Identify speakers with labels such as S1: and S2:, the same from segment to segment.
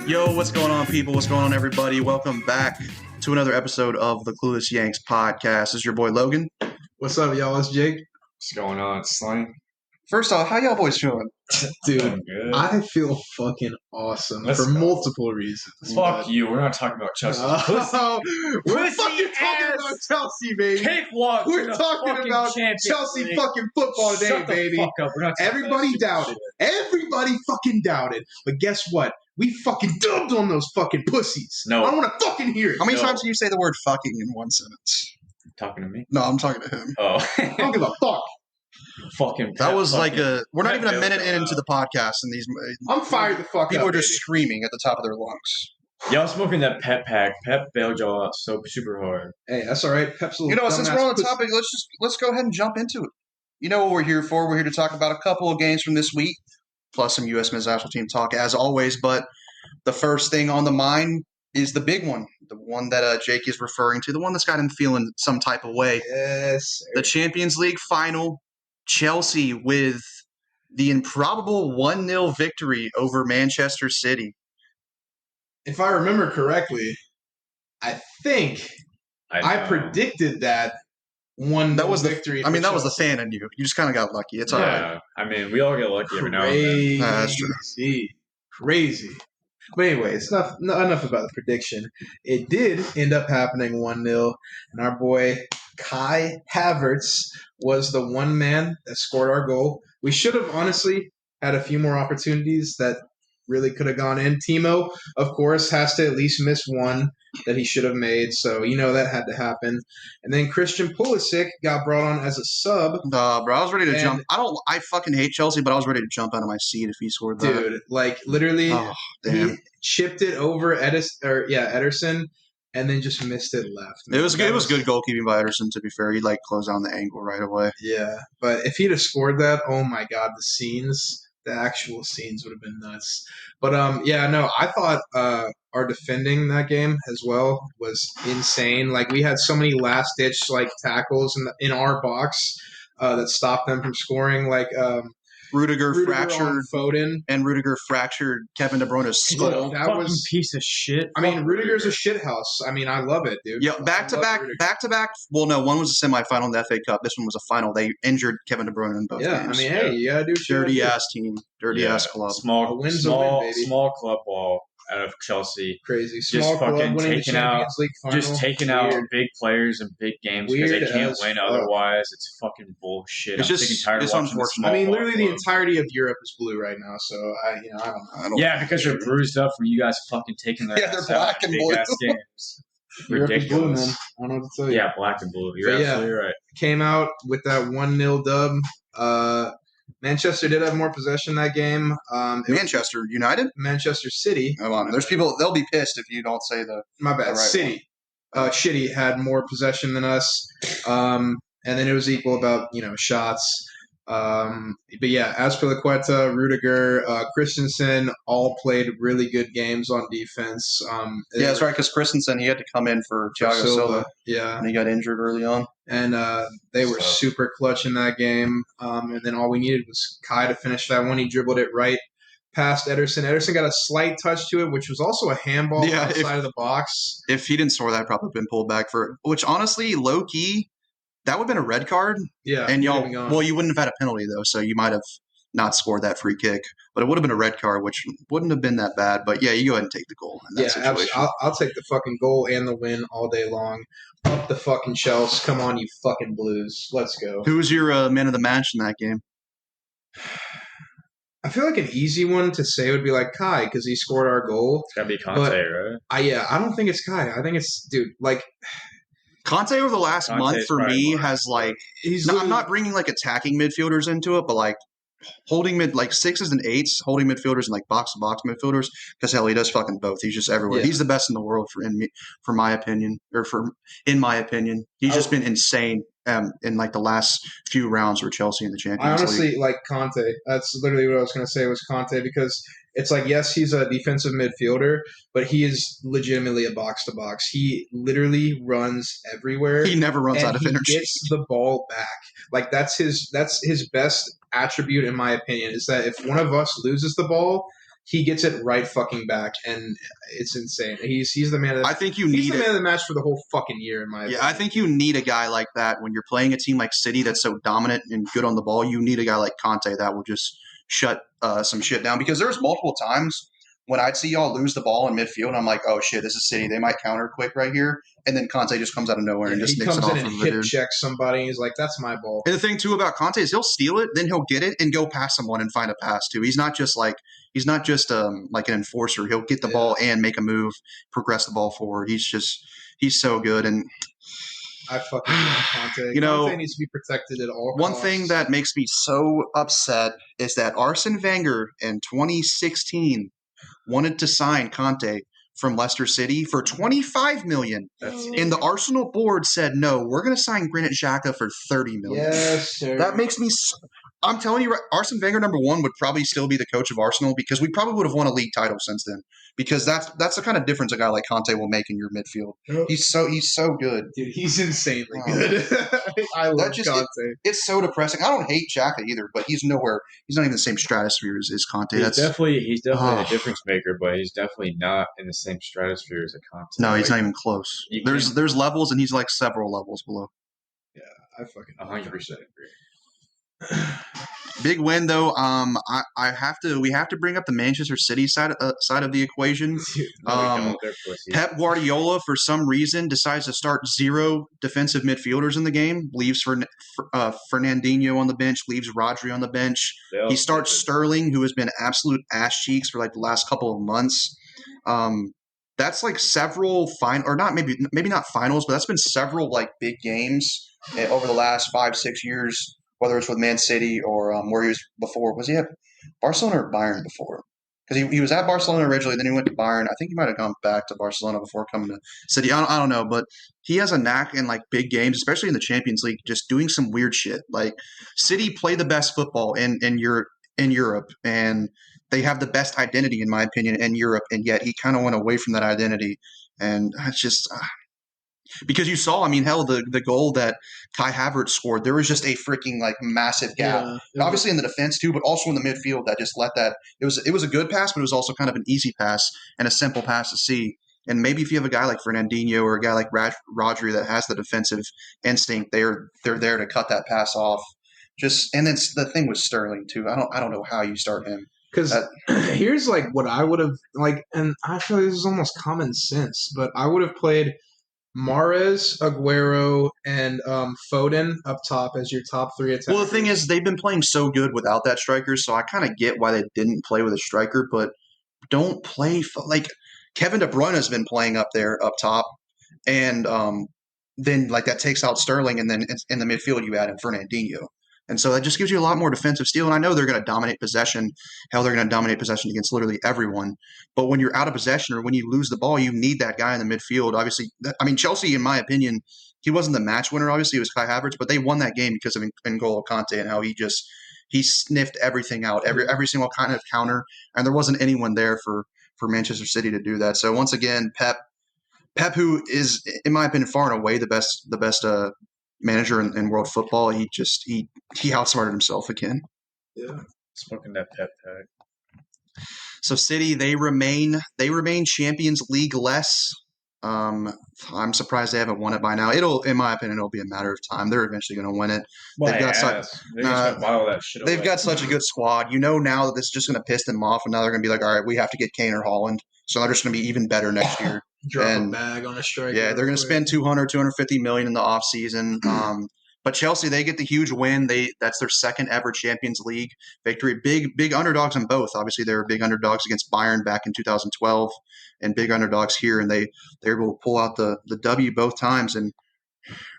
S1: Yo, what's going on, people? What's going on, everybody? Welcome back to another episode of the Clueless Yanks podcast. This is your boy, Logan.
S2: What's up, y'all? It's Jake.
S3: What's going on? It's Sonny.
S1: First off, how y'all boys feeling?
S2: Dude, I feel fucking awesome for multiple reasons.
S3: Fuck you. We're not talking about Chelsea.
S2: We're fucking talking about Chelsea, baby.
S3: Cakewalk.
S2: We're talking about Chelsea fucking football today,
S3: Shut the
S2: baby.
S3: fuck up. We're not
S2: Everybody doubted. Everybody fucking doubted. But guess what? We fucking dubbed on those fucking pussies.
S3: No.
S2: I don't want to fucking hear it.
S1: How many times do you say the word fucking in one sentence?
S3: Talking to me?
S1: No, I'm talking to him.
S3: Oh.
S2: I don't give a fuck.
S3: Fucking.
S1: That was like we're not even a minute into the podcast, and these.
S2: I'm fired the fuck
S1: people
S2: up.
S1: are just
S2: baby.
S1: screaming at the top of their lungs.
S3: Y'all smoking that pep pack. Pep bailed y'all out so super hard.
S2: Hey, that's all right. Pep's a little
S1: Since we're on the topic, let's go ahead and jump into it. You know what we're here for? We're here to talk about a couple of games from this week, plus some U.S. men's national team talk, as always. But the first thing on the mind is the big one, the one that Jake is referring to, the one that's got him feeling some type of way.
S2: Yes, sir.
S1: The Champions League final, Chelsea with the improbable 1-0 victory over Manchester City.
S2: If I remember correctly, I think I predicted that
S1: That was
S2: victory.
S1: that was the fan in you. You just kind of got lucky. It's all right.
S3: I mean, we all get lucky every now and then.
S1: That's true.
S2: Crazy. But anyways, enough about the prediction. It did end up happening 1-0, and our boy Kai Havertz was the one man that scored our goal. We should have honestly had a few more opportunities that really could have gone in. Timo, of course, has to at least miss one that he should have made, so that had to happen. And then Christian Pulisic got brought on as a sub.
S1: Bro, I was ready to jump. I fucking hate Chelsea, but I was ready to jump out of my seat if he scored that.
S2: Dude, like literally, he chipped it over Ederson, and then just missed it left.
S1: Man. It was good. It was good goalkeeping by Ederson. To be fair, he closed down the angle right away.
S2: Yeah, but if he'd have scored that, oh my god, the actual scenes would have been nuts. But I thought our defending that game as well was insane. Like we had so many last ditch tackles in our box that stopped them from scoring. Like
S1: Rudiger fractured
S2: Foden,
S1: and Rudiger fractured Kevin De Bruyne's skull.
S3: That was a piece of shit.
S2: I mean, Rudiger's a shithouse. I mean, I love it, dude.
S1: Yeah, back to back. Well, no, one was a semifinal in the FA Cup. This one was a final. They injured Kevin De Bruyne in both games.
S2: I mean, hey, you gotta do
S1: dirty ass team, dirty ass club.
S3: Small club ball out of Chelsea.
S2: Crazy.
S3: Small club winning the Champions League final. Just taking out big players in big games because they can't win otherwise. It's fucking bullshit. I'm sick and tired of watching this small
S2: literally the entirety of Europe is blue right now, so I don't.
S3: Yeah, because they're bruised up from you guys fucking taking their
S1: they're black and blue
S3: games.
S2: Ridiculous. Blue, man. I don't know what to tell you.
S3: Yeah, black and blue. You're absolutely right.
S2: Came out with that 1-0 dub. Manchester did have more possession that game.
S1: Manchester United?
S2: Manchester City.
S1: Hold on. There's people, they'll be pissed if you don't say
S2: My bad. City. Shitty had more possession than us. And then it was equal about, shots. But yeah, Azpilicueta, Rudiger, Christensen all played really good games on defense.
S1: That's right, because Christensen, he had to come in for Thiago Silva.
S2: Yeah.
S1: And he got injured early on.
S2: And they were super clutch in that game. And then all we needed was Kai to finish that one. He dribbled it right past Ederson. Ederson got a slight touch to it, which was also a handball outside of the box.
S1: If he didn't score that, probably been pulled back for which honestly, low key, that would have been a red card.
S2: Yeah.
S1: And you wouldn't have had a penalty though, so you might have not scored that free kick. But it would have been a red card, which wouldn't have been that bad. But yeah, you go ahead and take the goal in that situation.
S2: I'll take the fucking goal and the win all day long. Up the fucking Chelsea. Come on, you fucking Blues. Let's go.
S1: Who was your man of the match in that game?
S2: I feel like an easy one to say would be like Kai because he scored our goal.
S3: It's gotta be Conte, right?
S2: I don't think it's Kai. I think it's
S1: Conte over the last month for me has I'm not bringing attacking midfielders into it, but holding sixes and eights, holding midfielders and box to box midfielders. Because hell, he does fucking both. He's just everywhere. Yeah. He's the best in the world in my opinion. He's just been insane. In the last few rounds for Chelsea in the Champions League.
S2: I honestly like Conte. That's literally what I was going to say was Conte because it's yes, he's a defensive midfielder, but he is legitimately a box-to-box. He literally runs everywhere.
S1: He never runs out of energy.
S2: He gets the ball back. That's his best attribute in my opinion is that if one of us loses the ball, he gets it right fucking back, and it's insane. He's the man.
S1: I think
S2: he's the man of the match for the whole fucking year, in my opinion.
S1: I think you need a guy like that when you're playing a team like City that's so dominant and good on the ball. You need a guy like Conte that will just shut some shit down, because there's multiple times when I'd see y'all lose the ball in midfield, and I'm like, oh shit, this is City. They might counter quick right here. And then Conte just comes out of nowhere and just nicks it off.
S2: He comes in and hip checks somebody. And he's like, that's my ball.
S1: And the thing too about Conte is he'll steal it, then he'll get it and go past someone and find a pass too. He's not just like an enforcer. He'll get the ball and make a move, progress the ball forward. He's so good. And
S2: I fucking love Conte. Conte needs to be protected at all costs.
S1: One thing that makes me so upset is that Arsene Wenger in 2016 wanted to sign Conte from Leicester City for $25 million. And the Arsenal board said, no, we're going to sign Granit Xhaka for $30 million.
S2: Yes, sir.
S1: That makes me I'm telling you, Arsene Wenger, number one, would probably still be the coach of Arsenal, because we probably would have won a league title since then. Because that's the kind of difference a guy like Conte will make in your midfield. Yep. He's so good.
S2: Dude, he's insanely good. I love Conte.
S1: It's so depressing. I don't hate Xhaka either, but he's not even the same stratosphere as Conte.
S3: He's definitely a difference maker, but he's definitely not in the same stratosphere as a Conte.
S1: No, he's not even close. There's levels, and he's like several levels below.
S2: Yeah, I fucking
S3: 100% agree.
S1: Big win though. We have to bring up the Manchester City side of the equation. Pep Guardiola, for some reason, decides to start 0 defensive midfielders in the game. Leaves Fernandinho on the bench. Leaves Rodri on the bench. He starts Sterling, who has been absolute ass cheeks for like the last couple of months. That's like several maybe not finals, but that's been several like big games over the last 5-6 years. Whether it's with Man City or where he was before. Was he at Barcelona or Bayern before? Because he was at Barcelona originally, then he went to Bayern. I think he might have gone back to Barcelona before coming to City. I don't know, but he has a knack in like big games, especially in the Champions League, just doing some weird shit. Like City play the best football in Europe, and they have the best identity, in my opinion, in Europe, and yet he kind of went away from that identity, and it's just. Because you saw, the goal that Kai Havertz scored, there was just a freaking like massive gap. Yeah, obviously in the defense too, but also in the midfield that just let that. It was a good pass, but it was also kind of an easy pass and a simple pass to see. And maybe if you have a guy like Fernandinho or a guy like Rodri that has the defensive instinct, they're there to cut that pass off. And then the thing with Sterling too. I don't know how you start him.
S2: Because here's like what I would have like, and I feel like this is almost common sense, but I would have played Mahrez, Aguero, and Foden up top as your top 3 attackers.
S1: Well, the thing is, they've been playing so good without that striker, so I kind of get why they didn't play with a striker, but don't play like Kevin De Bruyne has been playing up there up top, and then like that takes out Sterling, and then in the midfield you add in Fernandinho. And so that just gives you a lot more defensive steel. And I know they're going to dominate possession. Hell, they're going to dominate possession against literally everyone. But when you're out of possession or when you lose the ball, you need that guy in the midfield. Obviously, Chelsea, in my opinion, he wasn't the match winner. Obviously, it was Kai Havertz, but they won that game because of N'Golo Kante and how he sniffed everything out, every single kind of counter. And there wasn't anyone there for Manchester City to do that. So once again, Pep, who is, in my opinion, far and away the best manager in world football, he outsmarted himself again.
S3: Yeah, smoking that Pep tag.
S1: So City, they remain Champions League less. I'm surprised they haven't won it by now. In my opinion, it'll be a matter of time. They're eventually going to win it. They've got such a good squad. Now that this is just going to piss them off, and now they're going to be like, all right, we have to get Kane or Haaland. So they're just going to be even better next year.
S2: Drop a bag on a striker.
S1: Yeah, they're going to spend $250 million in the offseason. But Chelsea, they get the huge win. That's their second ever Champions League victory. Big underdogs in both. Obviously, they were big underdogs against Bayern back in 2012, and big underdogs here. And they're able to pull out the W both times. And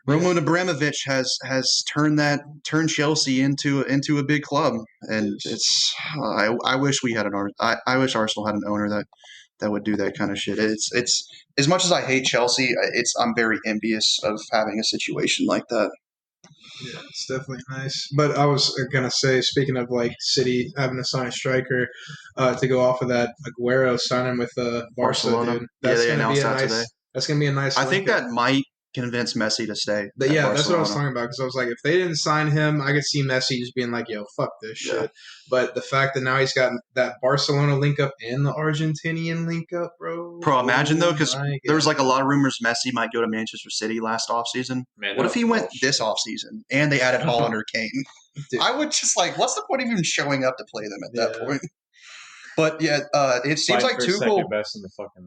S1: Roman Abramovich has turned Chelsea into a big club. And it's I wish we had I wish Arsenal had an owner that would do that kind of shit. It's as much as I hate Chelsea, I'm very envious of having a situation like that.
S2: Yeah, it's definitely nice. But I was gonna say, speaking of like City having to sign a striker, to go off of that, Aguero signing with Barcelona. Dude.
S1: They announced that today.
S2: That's gonna be a nice.
S1: I think that might convince Messi to stay.
S2: Yeah, that's what I was talking about, because I was like, if they didn't sign him, I could see Messi just being like, yo, fuck this shit. But the fact that now he's got that Barcelona link up and the Argentinian link up, bro.
S1: Bro, imagine though, because there was like a lot of rumors Messi might go to Manchester City last offseason. What if he went this offseason and they added Haaland or Kane? Dude. I would just like, what's the point of even showing up to play them at that point? But yeah, it seems like Tuchel.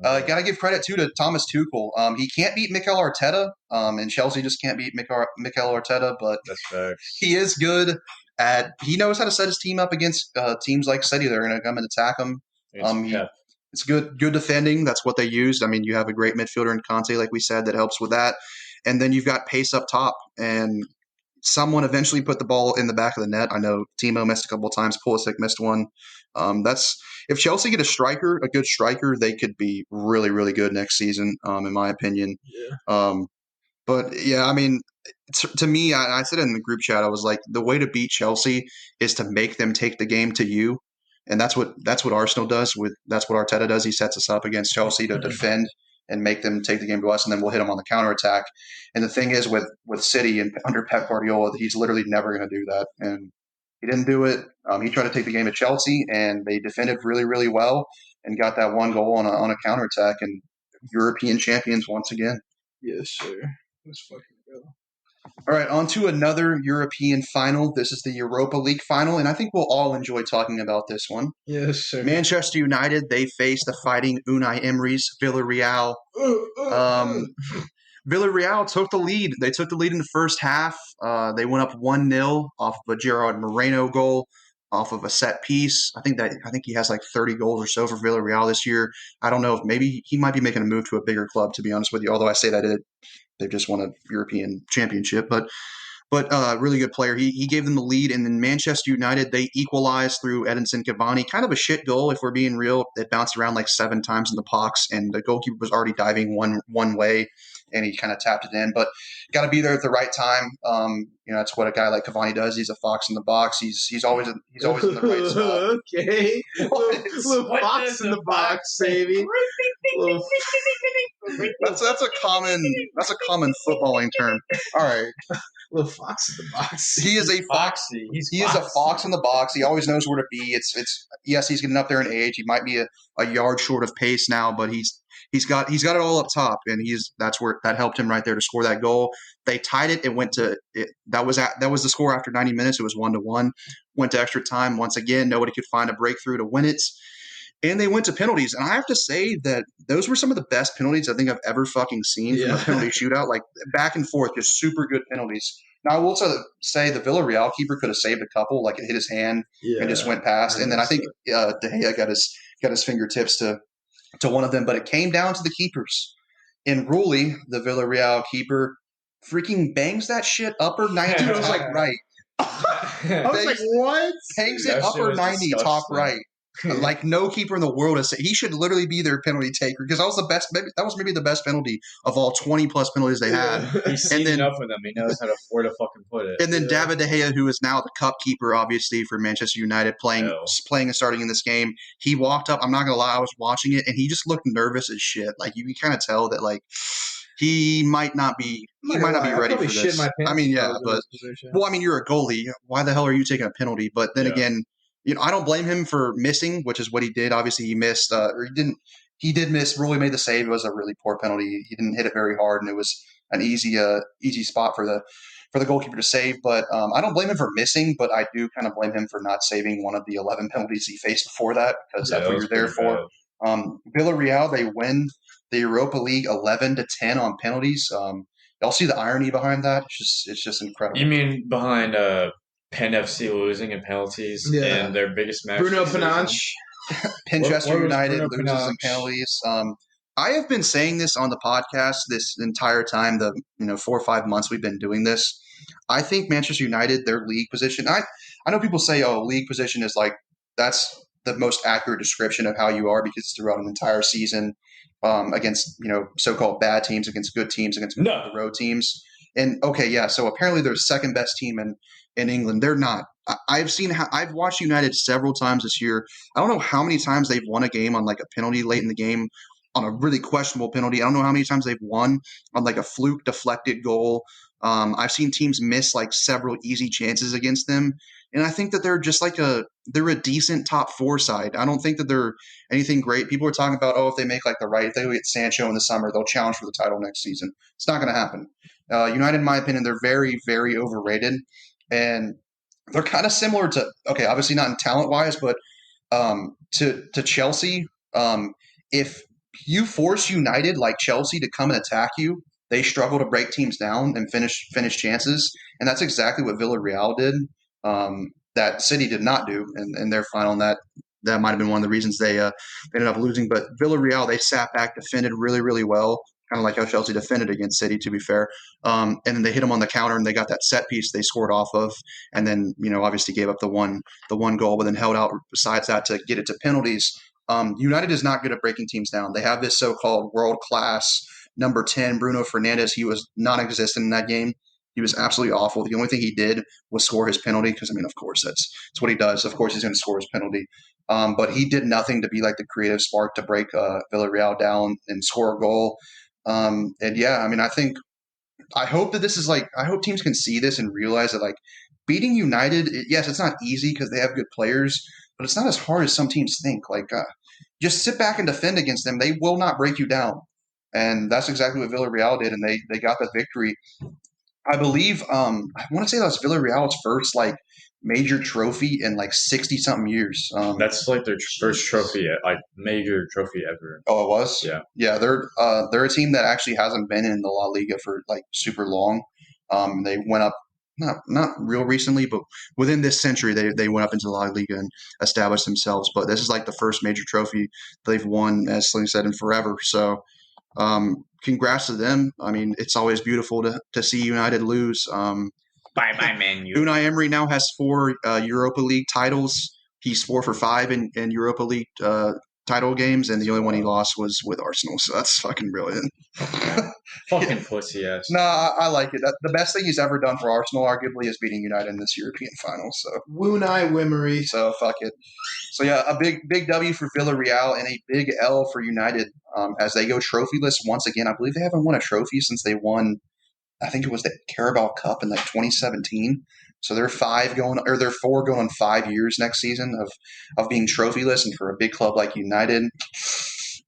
S1: Gotta give credit too to Thomas Tuchel. He can't beat Mikel Arteta, and Chelsea just can't beat Mikel Arteta. But
S3: that's facts.
S1: He is good at. He knows how to set his team up against teams like City. They're going to come and attack him. It's good defending. That's what they used. I mean, you have a great midfielder in Conte, like we said, that helps with that. And then you've got pace up top, and someone eventually put the ball in the back of the net. I know Timo missed a couple of times. Pulisic missed one. If Chelsea get a good striker, they could be really, really good next season, in my opinion.
S2: Yeah.
S1: But yeah, I mean, to me, I said it in the group chat. I was like, the way to beat Chelsea is to make them take the game to you, and that's what Arsenal does. That's what Arteta does. He sets us up against Chelsea to defend and make them take the game to us, and then we'll hit them on the counterattack. And the thing is, with City and under Pep Guardiola, he's literally never going to do that, and he didn't do it. He tried to take the game at Chelsea, and they defended really, really well and got that one goal on a counterattack, and European champions once again.
S2: Yes, sir. Let's fucking go.
S1: All right, on to another European final. This is the Europa League final, and I think we'll all enjoy talking about this one.
S2: Yes, sir.
S1: Manchester United, they face the fighting Unai Emery's Villarreal. Villarreal took the lead. They took the lead in the first half. They went up 1-0 off of a Gerard Moreno goal, off of a set piece. I think he has like 30 goals or so for Villarreal this year. I don't know if maybe he might be making a move to a bigger club, to be honest with you. Although I say that they've just won a European championship, but really good player. He gave them the lead, and then Manchester United, they equalized through Edinson Cavani. Kind of a shit goal, if we're being real. It bounced around like 7 times in the box, and the goalkeeper was already diving one way, and he kind of tapped it in. But got to be there at the right time. That's what a guy like Cavani does. He's a fox in the box. He's always in the right spot.
S2: Okay, little fox in the box, baby.
S1: That's a common footballing term. All right.
S2: Little fox in the box.
S1: He is a foxy. He is a fox in the box. He always knows where to be. It's yes, he's getting up there in age. He might be a yard short of pace now, but he's got it all up top, and that helped him right there to score that goal. They tied it. It went to it. That was the score after 90 minutes. It was 1-1. Went to extra time. Once again, nobody could find a breakthrough to win it. And they went to penalties. And I have to say that those were some of the best penalties I think I've ever fucking seen from a penalty shootout. Like back and forth, just super good penalties. Now, I will say the Villarreal keeper could have saved a couple. Like it hit his hand and just went past. And then I think De Gea got his fingertips to one of them. But it came down to the keepers. And Rulli, the Villarreal keeper, freaking bangs that shit upper 90 top right.
S2: I was like, what?
S1: Hangs it upper 90 top right. Like no keeper in the world has said. He should literally be their penalty taker, because that was the best. That was maybe the best penalty of all 20 plus penalties they had.
S3: He's seen enough of them. He knows how to where to fucking put it.
S1: And then David De Gea, who is now the cup keeper, obviously for Manchester United, playing and starting in this game. He walked up. I'm not gonna lie, I was watching it, and he just looked nervous as shit. Like you can kind of tell that like he might not be ready for this. I mean, yeah, but you're a goalie. Why the hell are you taking a penalty? But then again. I don't blame him for missing, which is what he did. Obviously, he missed, or he didn't. He did miss. Rulli made the save. It was a really poor penalty. He didn't hit it very hard, and it was an easy spot for the goalkeeper to save. But I don't blame him for missing, but I do kind of blame him for not saving one of the 11 penalties he faced before that, because that's what you're there for. Villarreal, they win the Europa League 11-10 on penalties. Y'all see the irony behind that? It's just incredible.
S3: You mean behind Penn FC losing in penalties in their biggest match?
S2: Bruno Panach.
S1: Manchester United loses in penalties. I have been saying this on the podcast this entire time, the 4 or 5 months we've been doing this. I think Manchester United, their league position, I know people say, league position is like, that's the most accurate description of how you are, because it's throughout an entire season against, so-called bad teams, against good teams, against the road teams. And so apparently they're the second best team in England. They're not. I've watched United several times this year. I don't know how many times they've won a game on like a penalty late in the game, on a really questionable penalty. I don't know how many times they've won on like a fluke deflected goal. I've seen teams miss like several easy chances against them. And I think that they're just like they're a decent top 4 side. I don't think that they're anything great. People are talking about, if they make like the right, if they get Sancho in the summer, they'll challenge for the title next season. It's not going to happen. United, in my opinion, they're very, very overrated. And they're kind of similar to, obviously not in talent wise, but to Chelsea. If you force United like Chelsea to come and attack you, they struggle to break teams down and finish chances. And that's exactly what Villarreal did. That City did not do in their final. And that might have been one of the reasons they ended up losing. But Villarreal, they sat back, defended really, really well, kind of like how Chelsea defended against City, to be fair. And then they hit them on the counter, and they got that set piece they scored off of, and then obviously gave up the one goal, but then held out besides that to get it to penalties. United is not good at breaking teams down. They have this so-called world-class number 10, Bruno Fernandes. He was non-existent in that game. He was absolutely awful. The only thing he did was score his penalty because, of course, that's what he does. Of course, he's going to score his penalty. But he did nothing to be like the creative spark to break Villarreal down and score a goal. I hope that this is I hope teams can see this and realize that beating United, yes, it's not easy because they have good players, but it's not as hard as some teams think. Just sit back and defend against them. They will not break you down. And that's exactly what Villarreal did, and they got the victory. I believe I want to say that was Villarreal's first major trophy in 60-something years.
S3: That's their first trophy, major trophy ever.
S1: Oh, it was?
S3: Yeah.
S1: They're a team that actually hasn't been in the La Liga for super long. They went up not real recently, but within this century they went up into the La Liga and established themselves. But this is the first major trophy they've won, as Sling said, in forever. So congrats to them. It's always beautiful to see United lose.
S3: Bye, Man U.
S1: Unai Emery now has 4 Europa League titles. He's 4 for 5 in Europa League title games, and the only one he lost was with Arsenal. So that's fucking brilliant.
S3: Fucking pussy ass.
S1: No, I like it. The best thing he's ever done for Arsenal, arguably, is beating United in this European final. So
S2: Unai Emery.
S1: So fuck it. So yeah, a big W for Villarreal and a big L for United as they go trophyless once again. I believe they haven't won a trophy since they won, I think it was the Carabao Cup in 2017. So they're 4 going on 5 years next season of being trophyless, and for a big club like United,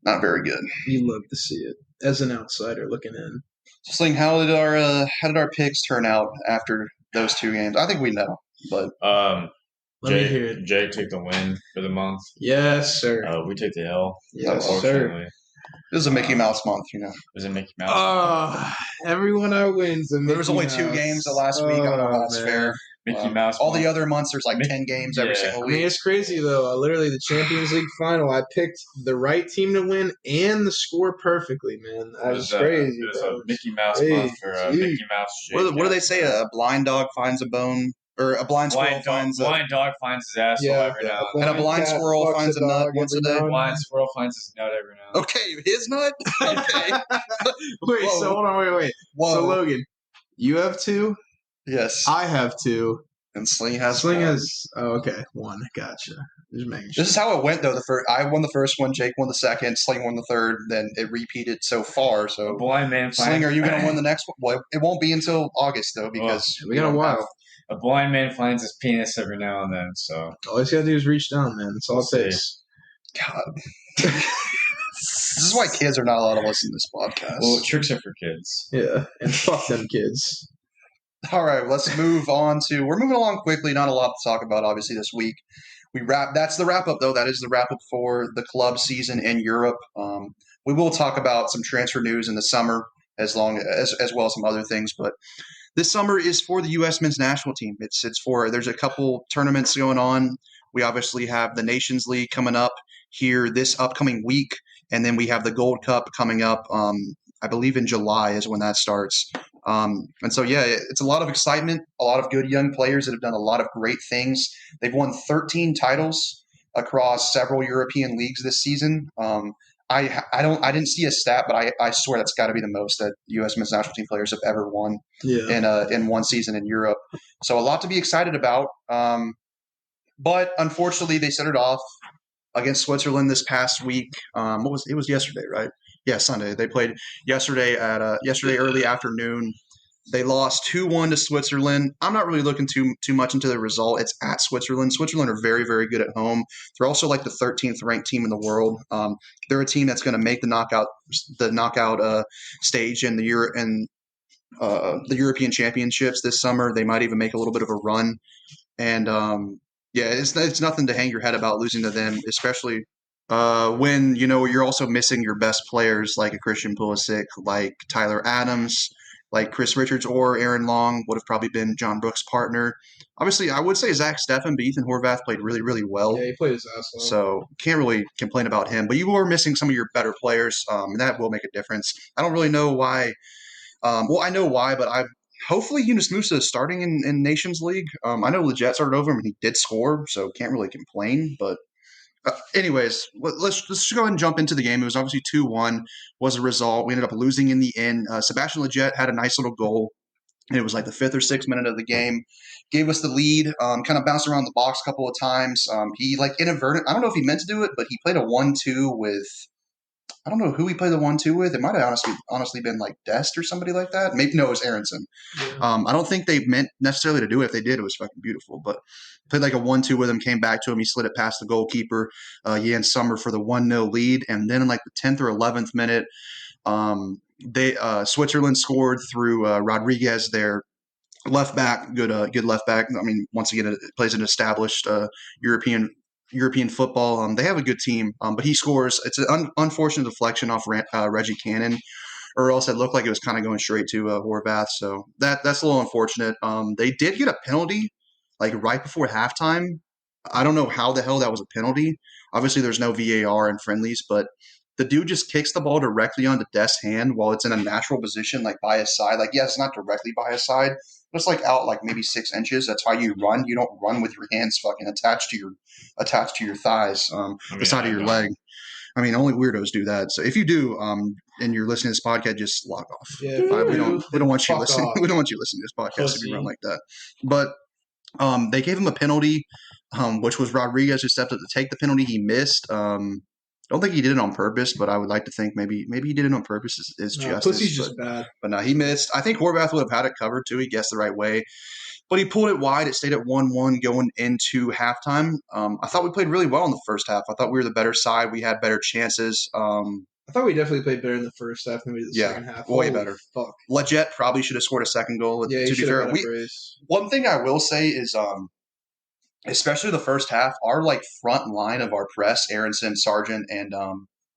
S1: not very good.
S2: You love to see it as an outsider looking in.
S1: So Sling, how did our picks turn out after those 2 games? I think we know, but
S3: Jake took the win for the month.
S2: Yes, sir.
S3: We took the L.
S2: Yes, sir.
S1: It was a Mickey Mouse month,
S3: It was a Mickey Mouse.
S2: Everyone I wins.
S1: There was only 2 games the last week. I know that's fair.
S3: Mickey Mouse.
S1: All the other months, there's 10 games every single week.
S2: It's crazy though. Literally, the Champions League final, I picked the right team to win and the score perfectly, man. That was crazy.
S3: It was a Mickey Mouse month for Mickey Mouse.
S1: What do they say? A blind dog finds a bone. Or a blind squirrel finds a...
S3: blind dog finds his asshole every now and then.
S1: And a blind squirrel finds a nut once a day.
S3: A blind squirrel finds his nut every now and then.
S1: Okay, his nut? Okay.
S2: Wait, so hold on, wait. Whoa. So Logan, you have 2?
S1: Yes.
S2: I have 2.
S1: And Sling has
S2: oh, okay, 1. Gotcha. Just making sure.
S1: This is how it went, though. I won the first one, Jake won the second, Sling won the third, then it repeated so far. So,
S3: a blind man.
S1: Sling, are you going to win the next one? Well, it won't be until August, though, because
S2: we got a while.
S3: A blind man finds his penis every now and then, so
S2: all he's got to do is reach down, man. That's all it takes.
S1: God. This is why kids are not allowed to listen to this podcast.
S3: Well, tricks are for kids.
S2: Yeah, and fuck them kids.
S1: All right, let's move on to – we're moving along quickly. Not a lot to talk about, obviously, this week. That's the wrap-up, though. That is the wrap-up for the club season in Europe. We will talk about some transfer news in the summer as well as some other things, but this summer is for the U.S. men's national team. It's for – there's a couple tournaments going on. We obviously have the Nations League coming up here this upcoming week, and then we have the Gold Cup coming up I believe in July is when that starts. And so, yeah, it's a lot of excitement, a lot of good young players that have done a lot of great things. They've won 13 titles across several European leagues this season. I didn't see a stat, but I swear that's got to be the most that U.S. men's national team players have ever won in one season in Europe. So a lot to be excited about. But unfortunately, they set it off against Switzerland this past week. It was yesterday, right? Yeah, Sunday. They played yesterday early afternoon. They lost 2-1 to Switzerland. I'm not really looking too much into the result. It's at Switzerland. Switzerland are very, very good at home. They're also like the 13th ranked team in the world. They're a team that's going to make the knockout stage in the European Championships this summer. They might even make a little bit of a run. And it's nothing to hang your head about losing to them, especially when you're also missing your best players like a Christian Pulisic, like Tyler Adams, like Chris Richards, or Aaron Long would have probably been John Brooks' partner. Obviously, I would say Zach Steffen, but Ethan Horvath played really, really well.
S2: Yeah, he played his ass off.
S1: So can't really complain about him. But you are missing some of your better players, and that will make a difference. I don't really know why. I know why, but hopefully Yunus Musa is starting in Nations League. I know Leggett started over him and he did score, so can't really complain. But anyways, let's just go ahead and jump into the game. It was obviously 2-1 was the result. We ended up losing in the end. Sebastian Leggett had a nice little goal. And it was like the 5th or 6th minute of the game. Gave us the lead, kind of bounced around the box a couple of times. He inadvertent. I don't know if he meant to do it, but he played a 1-2 with – I don't know who he played the 1-2 with. It might have honestly been like Dest or somebody like that. Maybe no, it was Aronson. Yeah. I don't think they meant necessarily to do it. If they did, it was fucking beautiful. But played like a 1-2 with him, came back to him. He slid it past the goalkeeper, Jan Sommer, for the 1-0 lead. And then in like the 10th or 11th minute, Switzerland scored through Rodriguez, their left back, good left back. I mean, once again, it plays an established European football. They have a good team, but he scores. It's an unfortunate deflection off Reggie Cannon, or else it looked like it was kind of going straight to Horvath. So that's a little unfortunate. They did get a penalty like right before halftime. I don't know how the hell that was a penalty. Obviously, there's no VAR in friendlies, but the dude just kicks the ball directly onto Dest's hand while it's in a natural position, like by his side. Like, yes, it's not directly by his side, but it's like out like maybe 6 inches. That's how you run. You don't run with your hands fucking attached to your thighs, the side of your leg. I mean, only weirdos do that. So if you do, and you're listening to this podcast, just log off.
S2: Yeah,
S1: we don't want you listening. We don't want you listening to this podcast if you run like that. But they gave him a penalty, which was Rodriguez who stepped up to take the penalty. He missed. I don't think he did it on purpose, but I would like to think maybe he did it on purpose. Is justice.
S2: Pussy's just bad.
S1: But no, he missed. I think Horvath would have had it covered too. He guessed the right way. But he pulled it wide. It stayed at 1-1 going into halftime. I thought we played really well in the first half. I thought we were the better side. We had better chances.
S2: I thought we definitely played better in the first half than we did the second half.
S1: Way better.
S2: Fuck.
S1: Leggett probably should have scored a second goal.
S2: Yeah,
S1: to be fair, one thing I will say is, especially the first half, our like front line of our press, Aronson, Sargent, and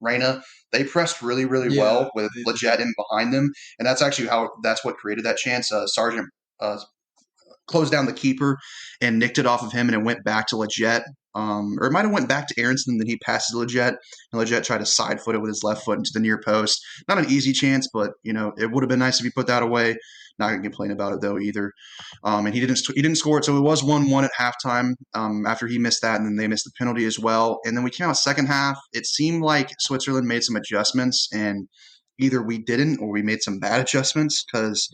S1: Reyna, they pressed really, really well with Leggett in behind them, and that's actually that's what created that chance. Sargent closed down the keeper and nicked it off of him, and it went back to Leggett. Or it might have went back to Aronson, and then he passed to Leggett, and Leggett tried to side foot it with his left foot into the near post. Not an easy chance, but it would have been nice if he put that away. Not going to complain about it though either. And he didn't score it, so it was 1-1 at halftime. After he missed that, and then they missed the penalty as well. And then we came out second half. It seemed like Switzerland made some adjustments, and either we didn't or we made some bad adjustments because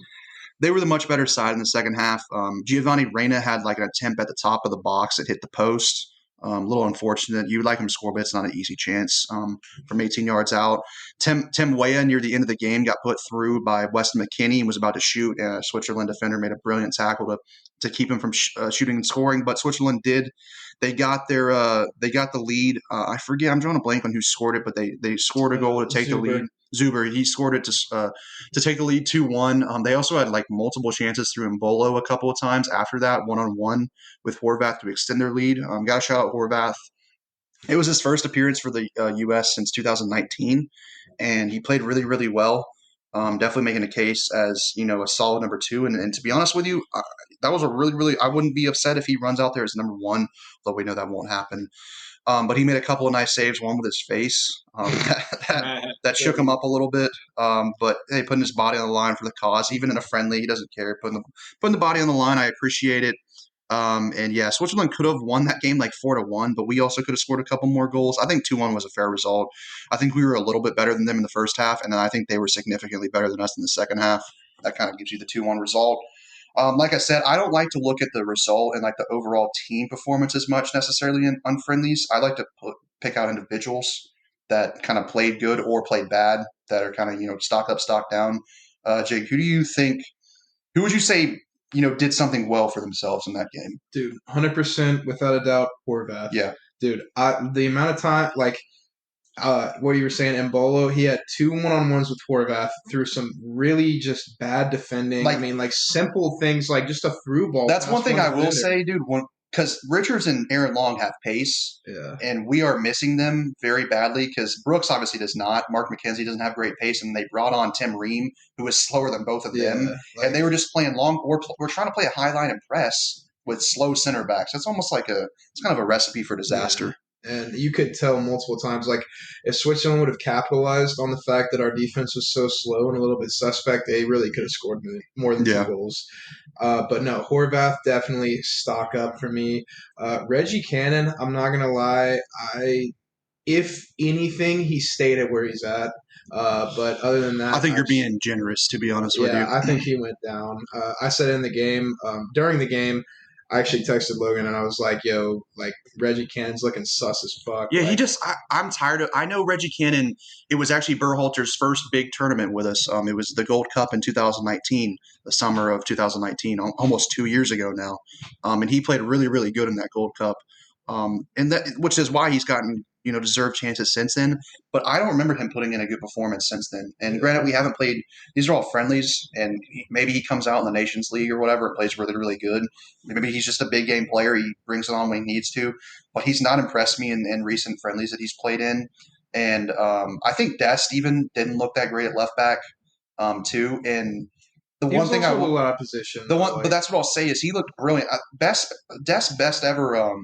S1: they were the much better side in the second half. Giovanni Reyna had like an attempt at the top of the box that hit the post. A little unfortunate. You would like him to score, but it's not an easy chance from 18 yards out. Tim Weah near the end of the game got put through by Weston McKennie and was about to shoot. And a Switzerland defender made a brilliant tackle to keep him from shooting and scoring. But Switzerland did. They got the lead. I forget. I'm drawing a blank on who scored it, but they scored a goal to take the lead. Zuber, he scored it to take the lead 2-1. They also had like multiple chances through Mbolo a couple of times after that, 1-on-1 with Horvath to extend their lead. Got to shout out Horvath. It was his first appearance for the U.S. since 2019, and he played really, really well. Definitely making a case as a solid number 2. And to be honest with you, that was a really, really. I wouldn't be upset if he runs out there as number 1, though we know that won't happen. But he made a couple of nice saves, one with his face. That shook him up a little bit. But hey, putting his body on the line for the cause, even in a friendly, he doesn't care. Putting the body on the line, I appreciate it. And yeah, Switzerland could have won that game like 4-1, but we also could have scored a couple more goals. I think 2-1 was a fair result. I think we were a little bit better than them in the first half, and then I think they were significantly better than us in the second half. That kind of gives you the 2-1 result. Like I said, I don't like to look at the result and like the overall team performance as much necessarily on friendlies. I like to pick out individuals that kind of played good or played bad that are kind of, stock up, stock down. Jake, who would you say, did something well for themselves in that game?
S2: Dude, 100% without a doubt, Horvath.
S1: Yeah.
S2: Dude, the amount of time, what you were saying, Embolo, he had 2 1-on-1s with Horvath through some really just bad defending. Simple things like just a through ball.
S1: That's one thing I will say, dude, because Richards and Aaron Long have pace, and we are missing them very badly because Brooks obviously does not. Mark McKenzie doesn't have great pace, and they brought on Tim Ream, who is slower than both of them, and they were just playing long. We're trying to play a high line and press with slow center backs. It's almost like it's kind of a recipe for disaster.
S2: Yeah. And you could tell multiple times, if Switzerland would have capitalized on the fact that our defense was so slow and a little bit suspect, they really could have scored more than 2 goals. But no, Horvath definitely stock up for me. Reggie Cannon, I'm not going to lie. If anything, he stayed at where he's at. But other than that,
S1: I think you're being generous, to be honest with you.
S2: Yeah, I think he went down. I said in the game, during the game, I actually texted Logan and I was like, yo, Reggie Cannon's looking sus as fuck.
S1: Yeah, I'm tired of – I know Reggie Cannon, it was actually Berhalter's first big tournament with us. It was the Gold Cup in 2019, the summer of 2019, almost 2 years ago now. And he played really, really good in that Gold Cup, which is why he's gotten – deserved chances since then. But I don't remember him putting in a good performance since then. And granted, we haven't played – these are all friendlies, and maybe he comes out in the Nations League or whatever and plays really, really good. Maybe he's just a big game player. He brings it on when he needs to. But he's not impressed me in recent friendlies that he's played in. And I think Dest even didn't look that great at left back too. And the
S2: he
S1: one thing I will –
S2: out of position.
S1: But that's what I'll say is he looked brilliant. Dest's best ever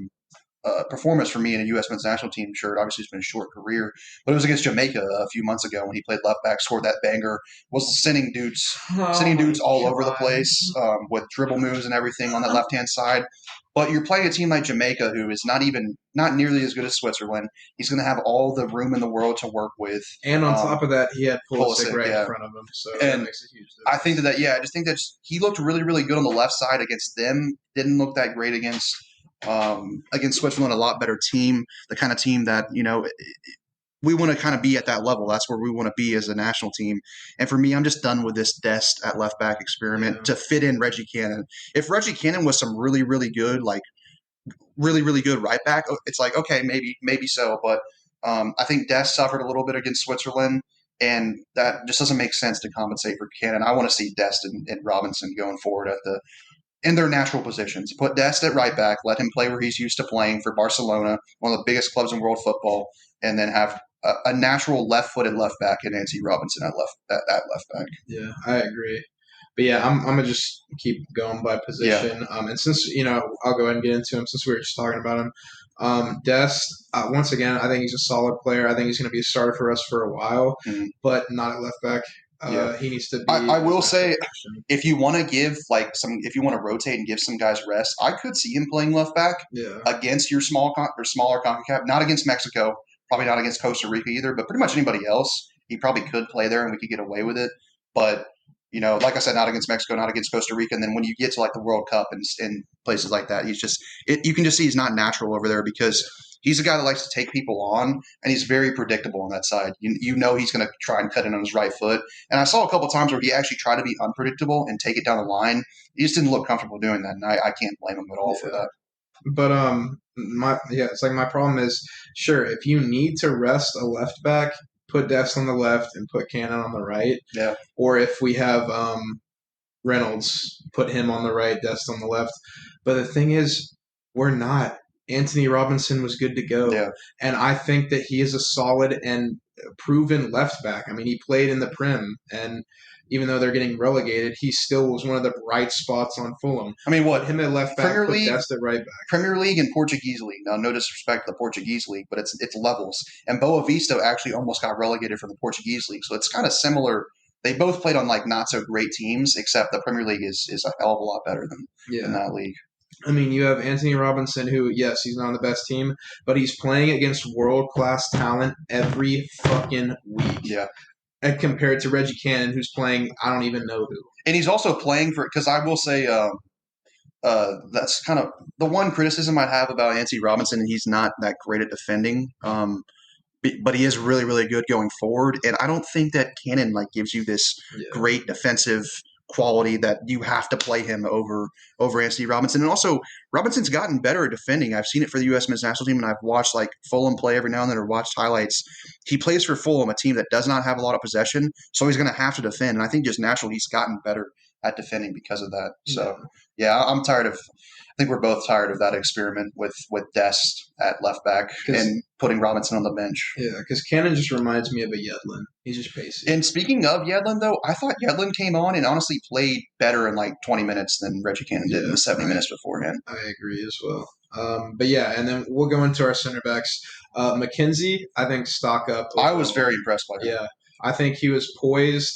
S1: performance for me in a U.S. men's national team shirt. Obviously, it's been a short career, but it was against Jamaica a few months ago when he played left back, scored that banger, was sending dudes all over the place with dribble moves and everything on that left-hand side. But you're playing a team like Jamaica, who is not nearly as good as Switzerland. He's going to have all the room in the world to work with.
S2: And on top of that, he had Pulisic right in front of him. So that makes a huge difference.
S1: I think I just think that he looked really, really good on the left side against them. Didn't look that great against Switzerland, a lot better team, the kind of team that, we want to kind of be at that level. That's where we want to be as a national team. And for me, I'm just done with this Dest at left back experiment to fit in Reggie Cannon. If Reggie Cannon was some really, really good, really, really good right back, it's like, okay, maybe so. But I think Dest suffered a little bit against Switzerland, and that just doesn't make sense to compensate for Cannon. I want to see Dest and Robinson going forward in their natural positions. Put Dest at right back, let him play where he's used to playing for Barcelona, one of the biggest clubs in world football, and then have a natural left-footed left back and Nancy Robinson at left back.
S2: Yeah, I agree. But yeah, I'm gonna just keep going by position. Yeah. And since I'll go ahead and get into him since we were just talking about him. Dest, once again, I think he's a solid player. I think he's going to be a starter for us for a while, but not at left back. He needs to be.
S1: I will say, if you want to give if you want to rotate and give some guys rest, I could see him playing left back against your smaller CONCACAF, not against Mexico, probably not against Costa Rica either, but pretty much anybody else, he probably could play there and we could get away with it. But like I said, not against Mexico, not against Costa Rica, and then when you get to the World Cup and places like that, he's just you can just see he's not natural over there because he's a guy that likes to take people on, and he's very predictable on that side. He's going to try and cut in on his right foot. And I saw a couple times where he actually tried to be unpredictable and take it down the line. He just didn't look comfortable doing that, and I can't blame him at all for that.
S2: But it's my problem is, sure, if you need to rest a left back, put Dest on the left and put Cannon on the right.
S1: Yeah.
S2: Or if we have Reynolds, put him on the right, Dest on the left. But the thing is, we're not. Anthony Robinson was good to go.
S1: Yeah.
S2: And I think that he is a solid and proven left back. I mean, he played in the Prem, and even though they're getting relegated, he still was one of the bright spots on Fulham.
S1: I mean, what?
S2: Him at left back, put Dest at right back.
S1: Premier League and Portuguese League. Now, no disrespect to the Portuguese League, but it's levels. And Boa Vista actually almost got relegated from the Portuguese League. So it's kind of similar. They both played on not so great teams, except the Premier League is a hell of a lot better than that league.
S2: I mean, you have Anthony Robinson, who, yes, he's not on the best team, but he's playing against world-class talent every fucking week.
S1: Yeah.
S2: And compared to Reggie Cannon, who's playing, I don't even know who.
S1: And he's also playing for – because I will say that's kind of the one criticism I have about Anthony Robinson. He's not that great at defending. But he is really, really good going forward. And I don't think that Cannon gives you this great defensive quality that you have to play him over Anthony Robinson. And also, Robinson's gotten better at defending. I've seen it for the U.S. men's national team, and I've watched Fulham play every now and then or watched highlights. He plays for Fulham, a team that does not have a lot of possession, so he's going to have to defend. And I think just naturally he's gotten better at defending because of that. So, yeah, I'm tired of – I think we're both tired of that experiment with Dest at left back and putting Robinson on the bench.
S2: Yeah, because Cannon just reminds me of a Yedlin. He's just pacey.
S1: And speaking of Yedlin, though, I thought Yedlin came on and honestly played better in 20 minutes than Reggie Cannon did in the 70 minutes beforehand.
S2: I agree as well. But yeah, and then we'll go into our center backs. McKenzie, I think stock up.
S1: I was very impressed by him.
S2: Yeah, I think he was poised.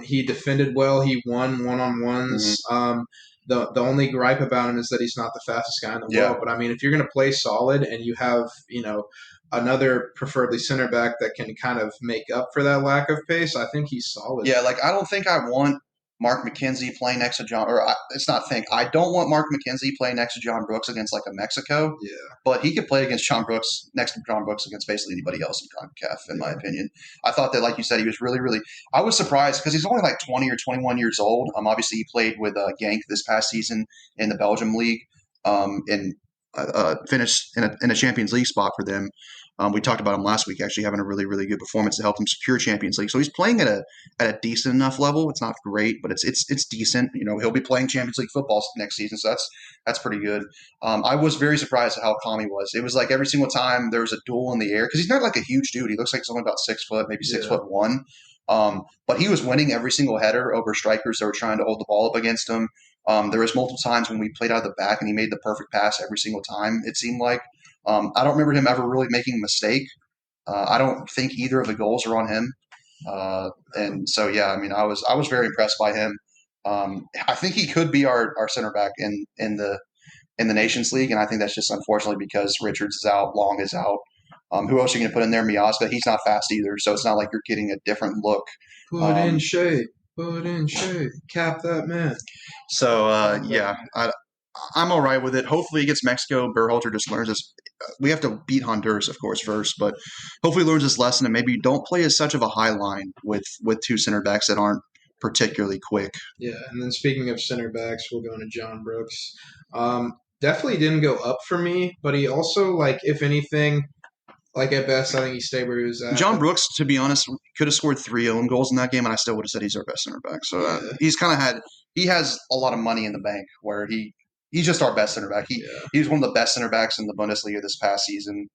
S2: He defended well. He won one-on-ones. Mm-hmm. The only gripe about him is that he's not the fastest guy in the world. But I mean, if you're going to play solid and you have, another preferably center back that can kind of make up for that lack of pace, I think he's solid.
S1: Yeah, I don't think I want Mark McKenzie playing next to John, or I don't want Mark McKenzie playing next to John Brooks against a Mexico.
S2: Yeah.
S1: But he could play against John Brooks, next to John Brooks against basically anybody else in CONCACAF, in my opinion. I thought that, like you said, he was really, really – I was surprised because he's only 20 or 21 years old. Obviously, he played with Genk this past season in the Belgium League and finished in a Champions League spot for them. We talked about him last week, actually having a really, really good performance to help him secure Champions League. So he's playing at a decent enough level. It's not great, but it's decent. He'll be playing Champions League football next season, so that's pretty good. I was very surprised at how calm he was. It was every single time there was a duel in the air, because he's not a huge dude. He looks like he's only about 6 foot, maybe 6'1". But he was winning every single header over strikers that were trying to hold the ball up against him. There was multiple times when we played out of the back and he made the perfect pass every single time, it seemed like. I don't remember him ever really making a mistake. I don't think either of the goals are on him. And so, yeah, I mean, I was very impressed by him. I think he could be our center back in the Nations League, and I think that's just unfortunately because Richards is out, Long is out. Who else are you going to put in there? Miazga, he's not fast either, so it's not like you're getting a different look.
S2: Put in Shea, cap that man.
S1: So, yeah, I'm all right with it. Hopefully against Mexico, Berhalter just learns this. We have to beat Honduras, of course, first, but hopefully learns this lesson and maybe don't play as such of a high line with two center backs that aren't particularly quick.
S2: Yeah, and then speaking of center backs, we'll go into John Brooks. Definitely didn't go up for me, but he also, if anything, at best, I think he stayed where he was at.
S1: John Brooks, to be honest, could have scored 3 own goals in that game, and I still would have said he's our best center back. So he's kind of he has a lot of money in the bank where he's just our best center back. He was one of the best center backs in the Bundesliga this past season.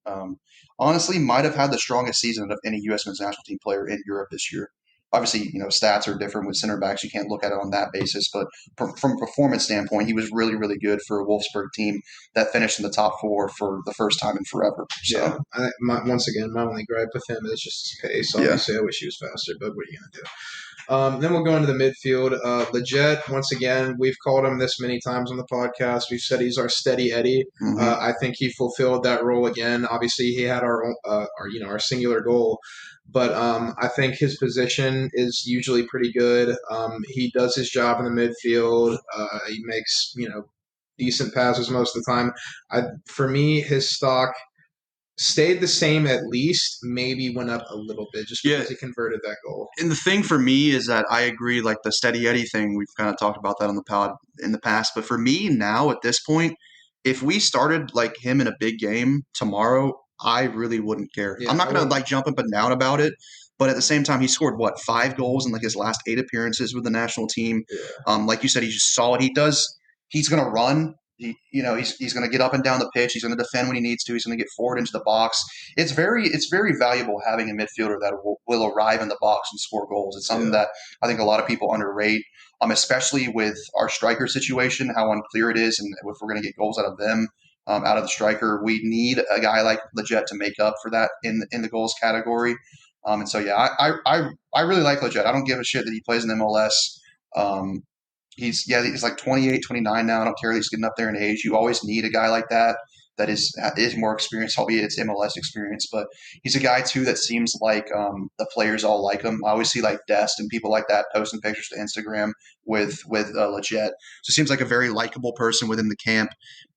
S1: Honestly, might have had the strongest season of any U.S. men's national team player in Europe this year. Obviously, stats are different with center backs. You can't look at it on that basis. But from a performance standpoint, he was really, really good for a Wolfsburg team that finished in the top 4 for the first time in forever. So,
S2: yeah, once again, my only gripe with him is just his pace. Obviously, I wish he was faster, but what are you going to do? Then we'll go into the midfield. Leggett, once again, we've called him this many times on the podcast. We've said he's our steady Eddie. Mm-hmm. I think he fulfilled that role again. Obviously, he had our singular goal. But I think his position is usually pretty good. He does his job in the midfield. He makes, decent passes most of the time. For me, his stock stayed the same at least, maybe went up a little bit just because he converted that goal.
S1: And the thing for me is that I agree, the steady Eddie thing, we've kind of talked about that on the pod in the past. But for me now at this point, if we started him in a big game tomorrow, I really wouldn't care. Yeah, I'm not going to jump up and down about it, but at the same time, he scored 5 goals in his last 8 appearances with the national team. Yeah. Like you said, he's just solid. He's going to run. He's going to get up and down the pitch. He's going to defend when he needs to. He's going to get forward into the box. It's very valuable having a midfielder that will arrive in the box and score goals. It's something that I think a lot of people underrate, especially with our striker situation, how unclear it is, and if we're going to get goals out of them. Out of the striker, we need a guy like Leggett to make up for that in the goals category. And so, yeah, I really like Leggett. I don't give a shit that he plays in MLS. He's 28, 29 now. I don't care that he's getting up there in age. You always need a guy like that. that is more experienced, albeit it's MLS experience. But he's a guy too that seems like the players all like him. I always see like Dest and people like that posting pictures to Instagram with Leggett. So it seems like a very likable person within the camp,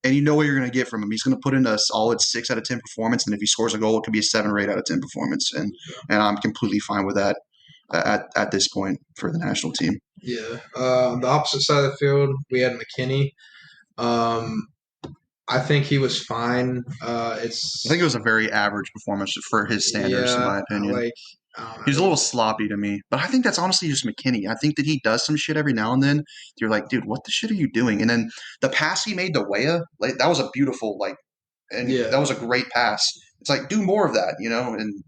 S1: and you know what you're going to get from him. He's going to put in a solid 6 out of 10 performance, and if he scores a goal, it could be a 7 or 8 out of 10 performance, and I'm completely fine with that at this point for the national team.
S2: Yeah. The opposite side of the field, we had McKinney. I think he was fine. I
S1: think it was a very average performance for his standards, in my opinion. He's a little sloppy to me, but I think that's honestly just McKinney. I think that he does some shit every now and then. You're like, dude, what the shit are you doing? And then the pass he made to Weah, like that was a beautiful, that was a great pass. It's like, do more of that, and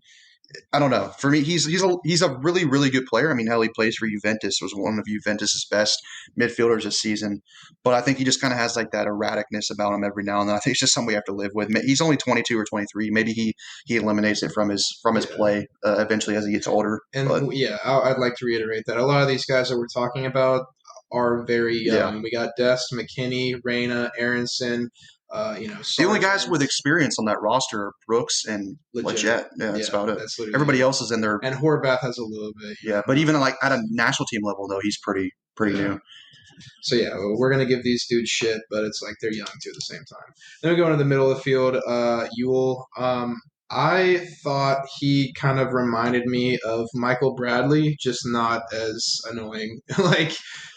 S1: I don't know. For me, he's a really, really good player. I mean, hell, he plays for Juventus. Was one of Juventus' best midfielders this season. But I think he just kind of has like that erraticness about him every now and then. I think it's just something we have to live with. He's only 22 or 23. Maybe he eliminates it from his play eventually as he gets older.
S2: And I'd like to reiterate that a lot of these guys that we're talking about are very young. We got Dest, McKinney, Reyna, Aronson.
S1: The only guys with experience on that roster are Brooks and Leggett. Yeah, that's about it. Everybody else is in there.
S2: And Horvath has a little bit.
S1: Yeah, but even like at a national team level, though, he's pretty new.
S2: So, we're going to give these dudes shit, but it's like they're young, too, at the same time. Then we go into the middle of the field. UEL. I thought he kind of reminded me of Michael Bradley, just not as annoying,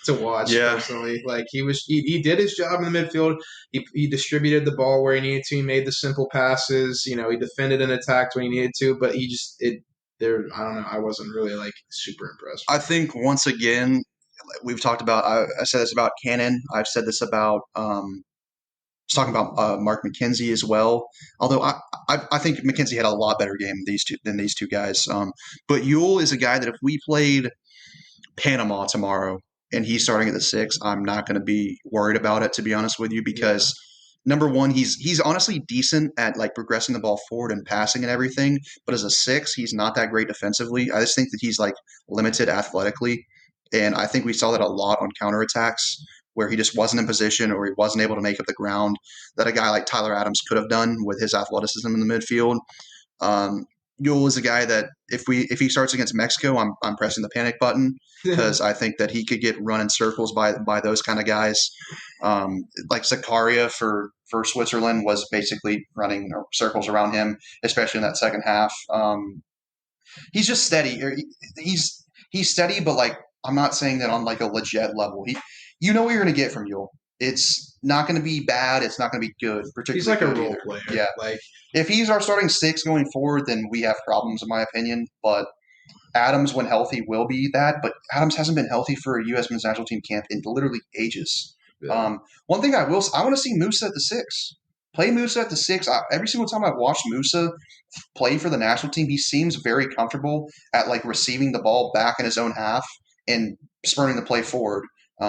S2: to watch personally. Like he did his job in the midfield. He distributed the ball where he needed to. He made the simple passes. He defended and attacked when he needed to. But I don't know. I wasn't really super impressed.
S1: I think once again, we've talked about. I said this about Cannon. I've said this about. I was talking about Mark McKenzie as well. Although I think McKenzie had a lot better game than these two guys. But UEL is a guy that if we played Panama tomorrow and he's starting at the 6, I'm not going to be worried about it, to be honest with you, because number one, he's honestly decent at progressing the ball forward and passing and everything. But as a 6, he's not that great defensively. I just think that he's limited athletically, and I think we saw that a lot on counterattacks, where he just wasn't in position or he wasn't able to make up the ground that a guy like Tyler Adams could have done with his athleticism in the midfield. UEL is a guy that if he starts against Mexico, I'm pressing the panic button, because I think that he could get run in circles by those kind of guys. Like Zakaria for Switzerland was basically running circles around him, especially in that second half. He's just steady. He's steady, but I'm not saying that on a legit level. You know what you're going to get from UEL. It's not going to be bad. It's not going to be good.
S2: He's like a role player.
S1: Yeah. If he's our starting 6 going forward, then we have problems, in my opinion. But Adams, when healthy, will be that. But Adams hasn't been healthy for a U.S. men's national team camp in literally ages. Yeah. One thing I want to see Musa at the 6. Play Musa at the 6. Every single time I've watched Musa play for the national team, he seems very comfortable at receiving the ball back in his own half and spurting the play forward.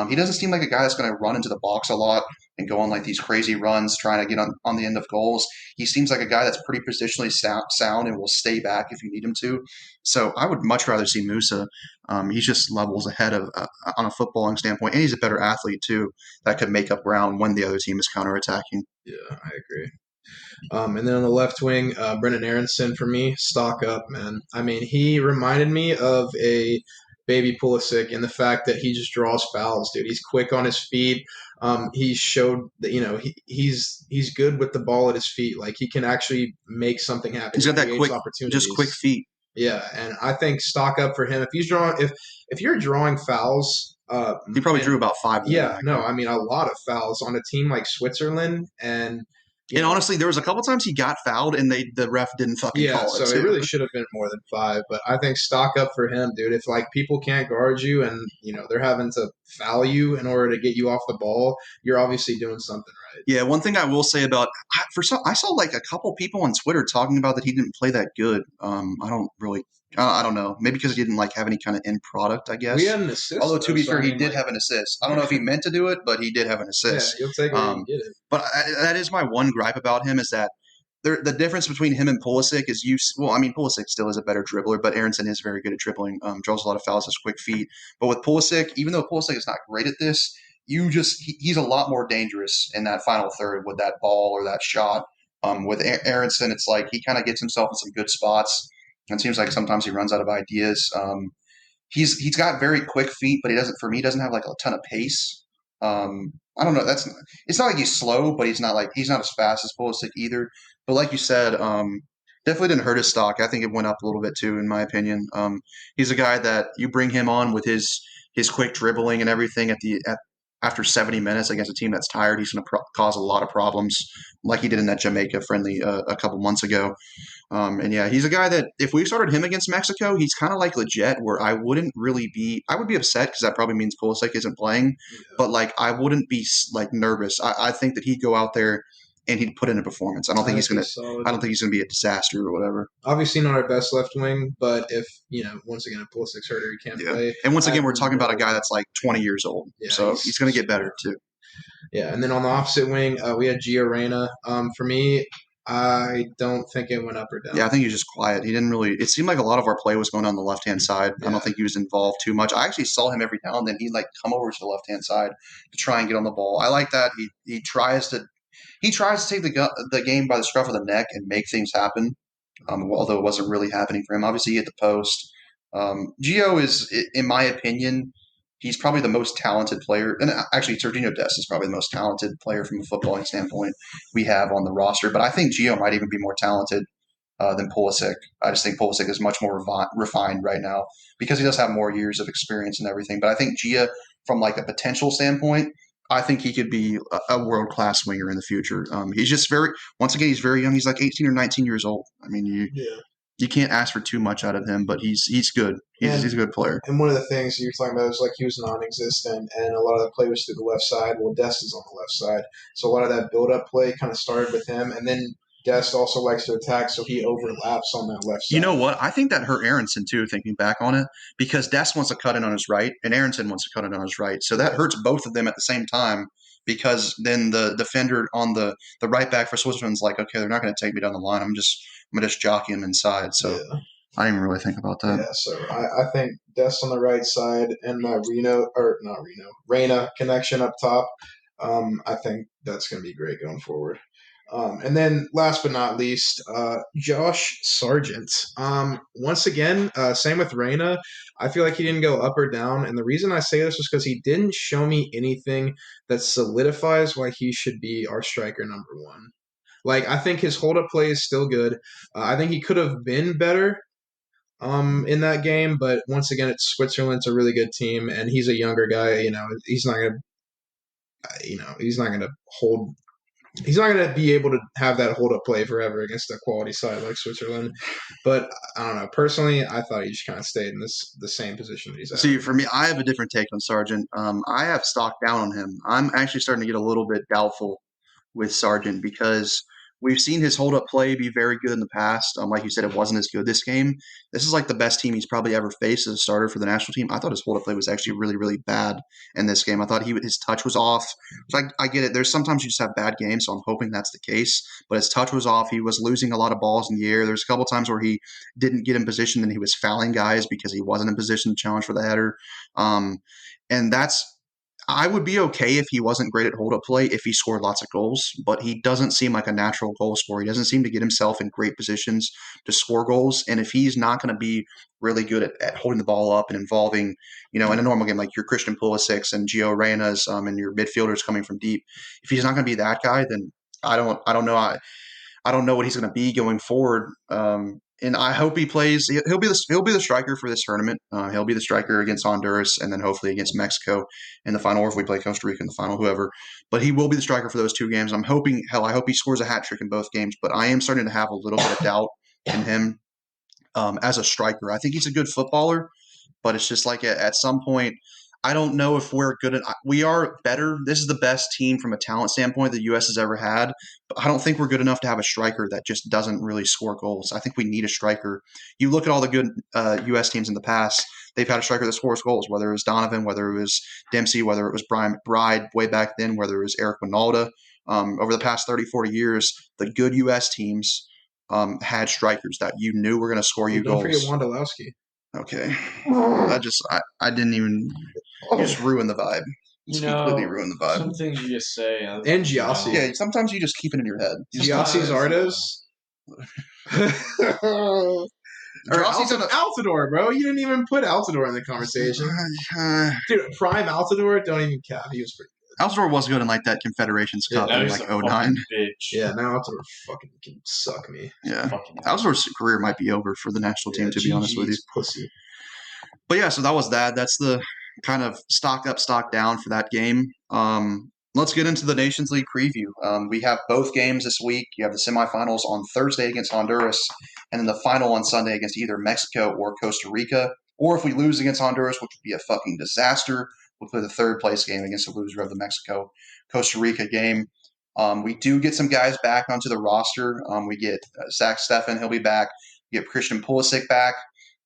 S1: He doesn't seem like a guy that's going to run into the box a lot and go on these crazy runs trying to get on the end of goals. He seems like a guy that's pretty positionally sound and will stay back if you need him to. So I would much rather see Musa. He's just levels ahead of on a footballing standpoint, and he's a better athlete too that could make up ground when the other team is counterattacking.
S2: Yeah, I agree. And then on the left wing, Brendan Aronson for me, stock up, man. I mean, he reminded me of a baby Pulisic in the fact that he just draws fouls, dude. He's quick on his feet. He showed that he's good with the ball at his feet. He can actually make something happen.
S1: He's got that quick, just quick feet.
S2: Yeah, and I think stock up for him. If you're drawing fouls,
S1: he probably drew about 5.
S2: Yeah, no, I mean a lot of fouls on a team like Switzerland, and
S1: honestly, there was a couple times he got fouled and the ref didn't fucking call it.
S2: Yeah, so it really should have been more than 5. But I think stock up for him, dude. If people can't guard you and they're having to foul you in order to get you off the ball, you're obviously doing something right.
S1: Yeah, one thing I will say about I saw a couple people on Twitter talking about that he didn't play that good. I don't know. Maybe because he didn't have any kind of end product, I guess.
S2: We had an assist.
S1: Although, to be fair, he did have an assist. I don't know if he meant to do it, but he did have an assist.
S2: Yeah, you'll take it and get it.
S1: But that is my one gripe about him, is that the difference between him and Pulisic is Pulisic still is a better dribbler, but Aronson is very good at dribbling, draws a lot of fouls, has quick feet. But with Pulisic, even though Pulisic is not great at this, he's a lot more dangerous in that final third with that ball or that shot With Aronson, it's like he kind of gets himself in some good spots. And it seems like sometimes he runs out of ideas. He's got very quick feet, but he doesn't have like a ton of pace. I don't know. It's not like he's slow, but he's not as fast as Pulisic either. But like you said, definitely didn't hurt his stock. I think it went up a little bit too, in my opinion. He's a guy that you bring him on with his quick dribbling and everything after 70 minutes against a team that's tired. He's going to cause a lot of problems, like he did in that Jamaica friendly a couple months ago. And yeah, he's a guy that if we started him against Mexico, he's kind of like Legit, where I would be upset because that probably means Pulisic isn't playing, but like I wouldn't be like nervous. I think that he'd go out there and he'd put in a performance. I don't think he's going to be a disaster or whatever.
S2: Obviously not our best left wing, but if, once again, if Pulisic's hurt or he can't play.
S1: And once again, we're talking about a guy that's like 20 years old. Yeah, so he's going to get better too.
S2: Yeah, and then on the opposite wing, we had Gio Reyna. For me, I don't think it went up or down.
S1: Yeah, I think he was just quiet. He didn't really – it seemed like a lot of our play was going on the left-hand side. Yeah. I don't think he was involved too much. I actually saw him every now and then. He'd like come over to the left-hand side to try and get on the ball. I like that. He tries to take the game by the scruff of the neck and make things happen, although it wasn't really happening for him. Obviously, he hit the post. Gio is, in my opinion – he's probably the most talented player. And actually, Sergiño Dest is probably the most talented player from a footballing standpoint we have on the roster. But I think Gio might even be more talented than Pulisic. I just think Pulisic is much more refined right now because he does have more years of experience and everything. But I think Gio, from like a potential standpoint, I think he could be a world-class winger in the future. He's just he's very young. He's like 18 or 19 years old. I mean, you can't ask for too much out of him, but he's good. He's a good player.
S2: And one of the things you're talking about is like he was non-existent, and a lot of the play was through the left side. Well, Dest is on the left side, so a lot of that build-up play kind of started with him, and then Dest also likes to attack, so he overlaps on that left side.
S1: You know what? I think that hurt Aronson too, thinking back on it, because Dest wants to cut in on his right, and Aronson wants to cut in on his right. So that hurts both of them at the same time, because then the defender on the right back for Switzerland's like, okay, they're not going to take me down the line. I'm going to just jockey him inside. So I didn't even really think about that.
S2: Yeah, so I think Dest on the right side and Reyna connection up top. I think that's going to be great going forward. And then last but not least, Josh Sargent. Once again, same with Reyna. I feel like he didn't go up or down. And the reason I say this is because he didn't show me anything that solidifies why he should be our striker number one. Like, I think his hold-up play is still good. I think he could have been better in that game. But once again, it's Switzerland's a really good team. And he's a younger guy. He's not going to hold – he's not going to be able to have that hold-up play forever against a quality side like Switzerland. But I don't know. Personally, I thought he just kind of stayed in the same position that he's at.
S1: See, for me, I have a different take on Sargent. I have stock down on him. I'm actually starting to get a little bit doubtful with Sargent because we've seen his hold-up play be very good in the past. Like you said, it wasn't as good this game. This is like the best team he's probably ever faced as a starter for the national team. I thought his hold-up play was actually really, really bad in this game. I thought his touch was off. So I get it. There's sometimes you just have bad games, so I'm hoping that's the case. But his touch was off. He was losing a lot of balls in the air. There's a couple times where he didn't get in position and he was fouling guys because he wasn't in position to challenge for the header. And I would be okay if he wasn't great at hold-up play if he scored lots of goals, but he doesn't seem like a natural goal scorer. He doesn't seem to get himself in great positions to score goals, and if he's not going to be really good at holding the ball up and involving, in a normal game like your Christian Pulisic and Gio Reyna's and your midfielders coming from deep, if he's not going to be that guy, then I don't know. I don't know what he's going to be going forward. And I hope he plays. He'll be the striker for this tournament. He'll be the striker against Honduras, and then hopefully against Mexico in the final, or if we play Costa Rica in the final, whoever. But he will be the striker for those two games. I hope he scores a hat trick in both games. But I am starting to have a little bit of doubt in him as a striker. I think he's a good footballer, but it's just like at some point, I don't know if we're good. We are better. This is the best team from a talent standpoint the U.S. has ever had. But I don't think we're good enough to have a striker that just doesn't really score goals. I think we need a striker. You look at all the good U.S. teams in the past. They've had a striker that scores goals, whether it was Donovan, whether it was Dempsey, whether it was Brian McBride way back then, whether it was Eric Winalda. Over the past 30, 40 years, the good U.S. teams had strikers that you knew were going to score you goals.
S2: Don't forget Wondolowski.
S1: Okay. I didn't even – you just ruined the vibe. It's completely ruined the vibe.
S3: Some things you just say.
S2: And Giassi.
S1: Yeah, sometimes you just keep it in your head.
S2: Giassi's Ardos. Or Altidore, bro. You didn't even put Altidore in the conversation. Dude, prime Altidore, don't even count. He was pretty good.
S1: Altidore was good in like that Confederations Cup in like 09.
S2: Yeah, now Altidore fucking can suck me.
S1: Yeah. Altidore's career might be over for the national team, to be honest with you.
S2: Pussy.
S1: But yeah, so that was that. That's the kind of stock up, stock down for that game. Let's get into the Nations League preview. We have both games this week. You have the semifinals on Thursday against Honduras, and then the final on Sunday against either Mexico or Costa Rica. Or if we lose against Honduras, which would be a fucking disaster, we'll play the third place game against the loser of the Mexico-Costa Rica game. We do get some guys back onto the roster. We get Zach Steffen, he'll be back. We get Christian Pulisic back.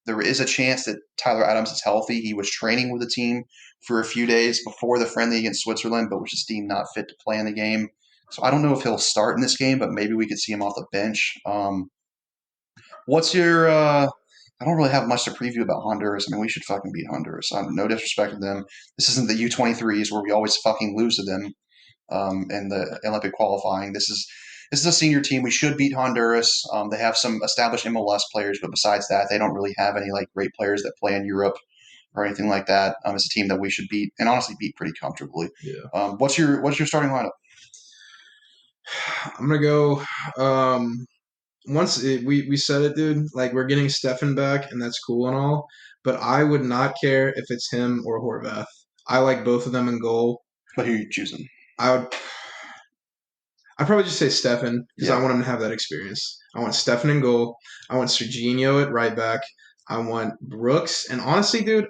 S1: There is a chance that Tyler Adams is healthy. He was training with the team for a few days before the friendly against Switzerland, but was just deemed not fit to play in the game. So I don't know if he'll start in this game, but maybe we could see him off the bench. What's your I don't really have much to preview about Honduras. I mean, we should fucking beat Honduras. No disrespect to them. This isn't the U23s where we always fucking lose to them in the Olympic qualifying. This is a senior team. We should beat Honduras. They have some established MLS players, but besides that, they don't really have any like great players that play in Europe or anything like that. It's a team that we should beat and honestly beat pretty comfortably.
S2: Yeah.
S1: What's your starting lineup?
S2: I'm gonna go. We said it, dude. Like we're getting Steffen back, and that's cool and all. But I would not care if it's him or Horvath. I like both of them in goal.
S1: But who are you choosing?
S2: I'd probably just say Steffen because I want him to have that experience. I want Steffen in goal. I want Serginho at right back. I want Brooks. And honestly, dude,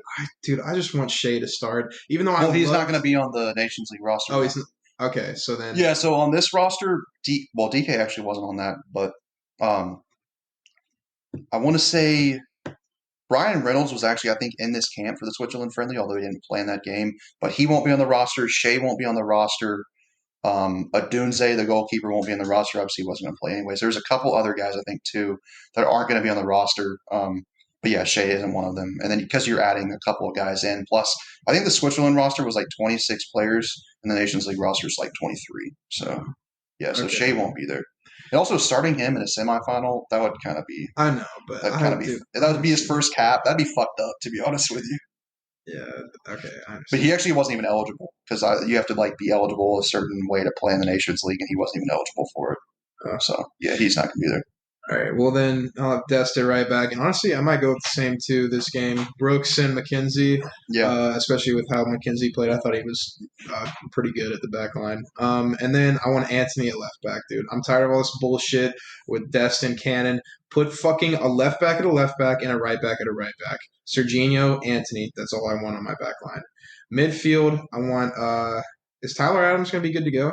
S2: I just want Shea to start. Even though
S1: he's not going to be on the Nations League roster.
S2: Oh, he's not. Okay, so then.
S1: Yeah, so on this roster, DK actually wasn't on that, but I want to say Brian Reynolds was actually, I think, in this camp for the Switzerland friendly, although he didn't play in that game. But he won't be on the roster. Shea won't be on the roster. Adunze, the goalkeeper, won't be on the roster. Obviously, he wasn't going to play anyways. There's a couple other guys, I think, too, that aren't going to be on the roster. But yeah, Shea isn't one of them. And then because you're adding a couple of guys in, plus I think the Switzerland roster was like 26 players, and the Nations League roster is like 23. So yeah, so Shea won't be there. And also starting him in a semifinal, that would kind of be.
S2: I know, but
S1: that would be his first cap. That'd be fucked up, to be honest with you.
S2: Yeah. Okay.
S1: But he actually wasn't even eligible because you have to like be eligible a certain way to play in the Nations League, and he wasn't even eligible for it. So yeah, he's not going to be there.
S2: All right. Well, then I'll have Desta right back, and honestly, I might go with the same two this game. Brooks and McKenzie.
S1: Yeah.
S2: Especially with how McKenzie played, I thought he was pretty good at the back line. And then I want Anthony at left back, dude. I'm tired of all this bullshit with Dest and Cannon. Put fucking a left back at a left back and a right back at a right back. Serginho, Anthony. That's all I want on my back line. Midfield, I want. Is Tyler Adams going to be good to go?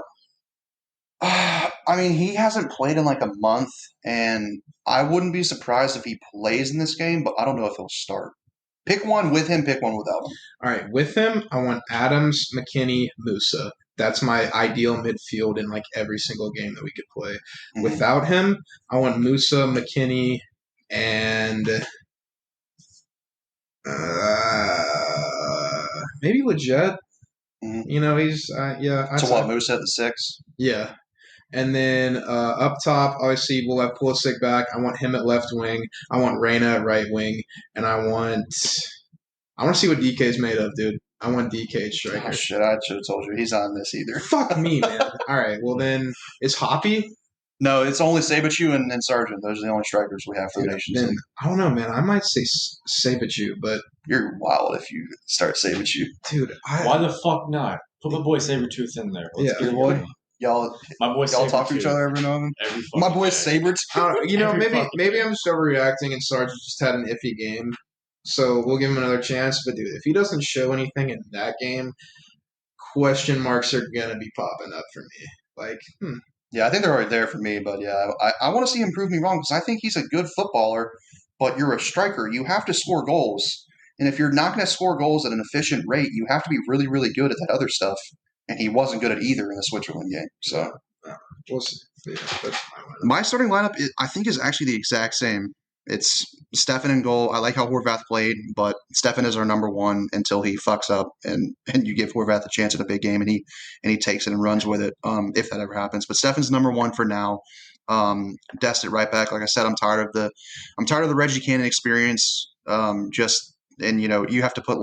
S1: I mean, he hasn't played in like a month, and I wouldn't be surprised if he plays in this game, but I don't know if he'll start. Pick one with him, pick one without him.
S2: All right, with him, I want Adams, McKinney, Musa. That's my ideal midfield in like every single game that we could play. Mm-hmm. Without him, I want Musa, McKinney, and maybe Leggett.
S1: Mm-hmm.
S2: You know, he's
S1: So what, Musa at the 6?
S2: Yeah. And then up top, obviously, we'll have Pulisic back. I want him at left wing. I want Reyna at right wing. And I want to see what DK's made of, dude. I want DK at striker.
S1: Oh, shit, I should have told you. He's not in this either.
S2: Fuck me, man. All right, well then, is Hoppy?
S1: No, it's only Sabichu and Sargent. Those are the only strikers we have for the Nations League.
S2: I don't know, man. I might say Sabichu, but...
S1: You're wild if you start Sabichu.
S2: Dude,
S3: why the fuck not? Put my boy Sabretooth in there.
S1: Let's get boy. Y'all talk to each other every now and then. My boy Sabretooth.
S2: You know, maybe I'm just overreacting and Sargent just had an iffy game. So we'll give him another chance. But, dude, if he doesn't show anything in that game, question marks are going to be popping up for me. Like,
S1: Yeah, I think they're right there for me. But, yeah, I want to see him prove me wrong because I think he's a good footballer, but you're a striker. You have to score goals. And if you're not going to score goals at an efficient rate, you have to be really, really good at that other stuff. And he wasn't good at either in the Switzerland game. So
S2: we'll see. Yeah,
S1: my starting lineup, I think, is actually the exact same it's Stefan in goal. I like how Horvath played, but Stefan is our number one until he fucks up and you give Horvath a chance at a big game and he takes it and runs with it. If that ever happens, but Stefan's number one for now. Dest at right back. Like I said, I'm tired of the Reggie Cannon experience. And you have to put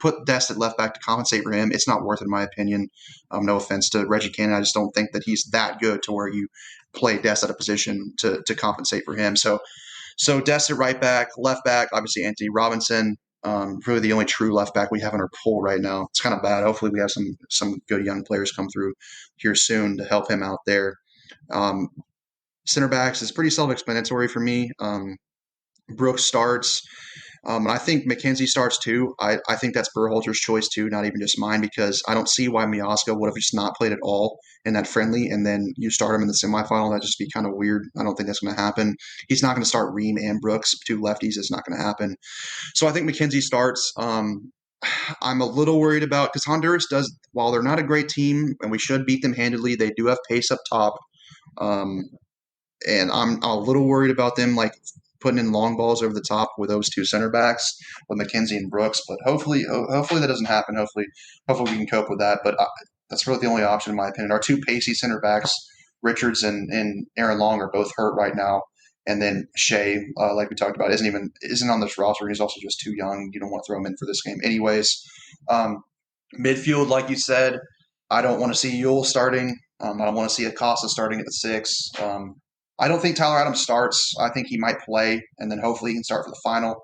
S1: put Dest at left back to compensate for him. It's not worth it, in my opinion. No offense to Reggie Cannon, I just don't think that he's that good to where you play Dest at a position to compensate for him. So Dest at right back, left back, obviously Anthony Robinson. Really the only true left back we have in our pool right now. It's kind of bad. Hopefully we have some good young players come through here soon to help him out there. Center backs is pretty self-explanatory for me. Brooks starts. I think McKenzie starts too. I think that's Berhalter's choice too, not even just mine, because I don't see why Miazga would have just not played at all in that friendly, and then you start him in the semifinal. That'd just be kind of weird. I don't think that's going to happen. He's not going to start Ream and Brooks, two lefties. It's not going to happen. So I think McKenzie starts. I'm a little worried about, because Honduras does, while they're not a great team and we should beat them handedly, they do have pace up top. And I'm a little worried about them putting in long balls over the top with those two center backs with McKenzie and Brooks. But hopefully that doesn't happen. Hopefully we can cope with that. But that's really the only option, in my opinion. Our two pacey center backs, Richards and Aaron Long, are both hurt right now. And then Shea, like we talked about, isn't on this roster. He's also just too young. You don't want to throw him in for this game, anyways. Midfield, like you said, I don't want to see UEL starting. I don't want to see Acosta starting at the 6. I don't think Tyler Adams starts. I think he might play, and then hopefully he can start for the final.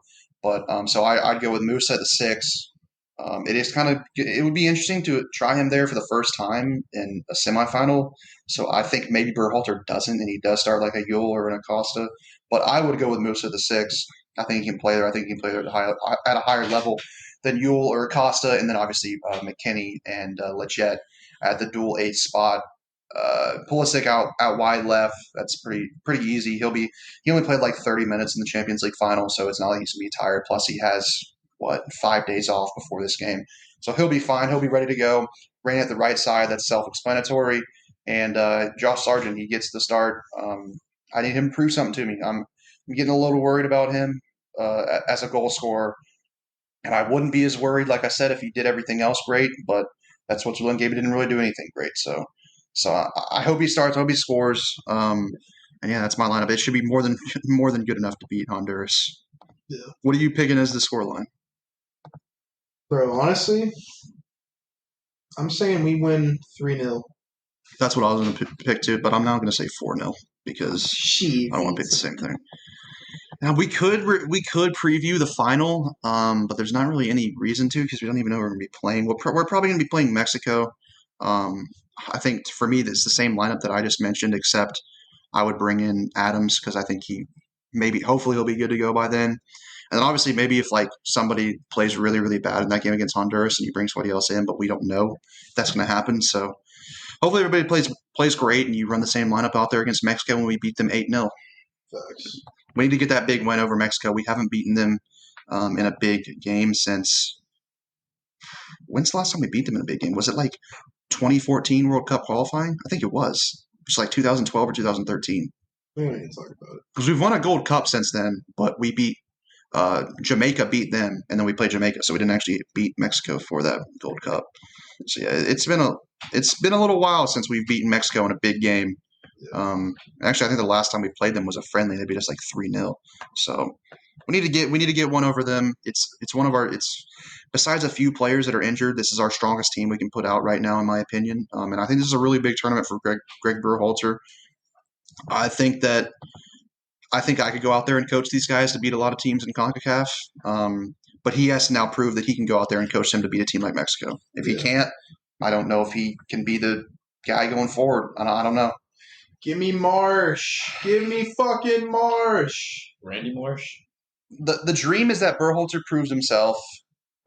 S1: But so I'd go with Musa at the 6. It would be interesting to try him there for the first time in a semifinal. So I think maybe Berhalter doesn't, and he does start like a UEL or an Acosta. But I would go with Musa at the 6. I think he can play there. I think he can play there at a higher level than UEL or Acosta, and then obviously McKinney and Lachette at the dual 8 spot. Pulisic out wide left. That's pretty easy. He only played like 30 minutes in the Champions League final, so it's not like he's gonna be tired. Plus he has 5 days off before this game, so he'll be fine. He'll be ready to go. Rain at the right side. That's self-explanatory. And Josh Sargent, he gets the start. I need him to prove something to me. I'm getting a little worried about him as a goal scorer, and I wouldn't be as worried, like I said, if he did everything else great. But that's what Julian gave. He didn't really do anything great. So I hope he starts. I hope he scores. And yeah, that's my lineup. It should be more than good enough to beat Honduras. Yeah. What are you picking as the scoreline?
S2: Bro, honestly, I'm saying we win 3-0.
S1: That's what I was going to pick too, but I'm now going to say 4-0 because I don't want to pick the same thing. Now we could preview the final, but there's not really any reason to, because we don't even know who we're going to be playing. We're probably going to be playing Mexico. I think for me, it's the same lineup that I just mentioned, except I would bring in Adams because I think hopefully he'll be good to go by then. And then obviously maybe if somebody plays really, really bad in that game against Honduras and you bring somebody else in, but we don't know if that's going to happen. So hopefully everybody plays great and you run the same lineup out there against Mexico when we beat them 8-0. We need to get that big win over Mexico. We haven't beaten them in a big game since – when's the last time we beat them in a big game? Was it 2014 World Cup qualifying? I think it was. It was 2012 or 2013.
S2: We don't need to talk about it.
S1: Because we've won a Gold Cup since then, but we beat Jamaica beat them, and then we played Jamaica, so we didn't actually beat Mexico for that Gold Cup. So yeah, it's been a little while since we've beaten Mexico in a big game. Yeah. Actually, I think the last time we played them was a friendly. They beat us 3-0. So we need to get one over them. It's besides a few players that are injured, this is our strongest team we can put out right now, in my opinion. And I think this is a really big tournament for Greg Berhalter. I think I could go out there and coach these guys to beat a lot of teams in CONCACAF. But he has to now prove that he can go out there and coach them to beat a team like Mexico. If he can't, I don't know if he can be the guy going forward. I don't know.
S2: Give me Marsh. Give me fucking Marsh.
S3: Randy Marsh.
S1: The dream is that Berhalter proves himself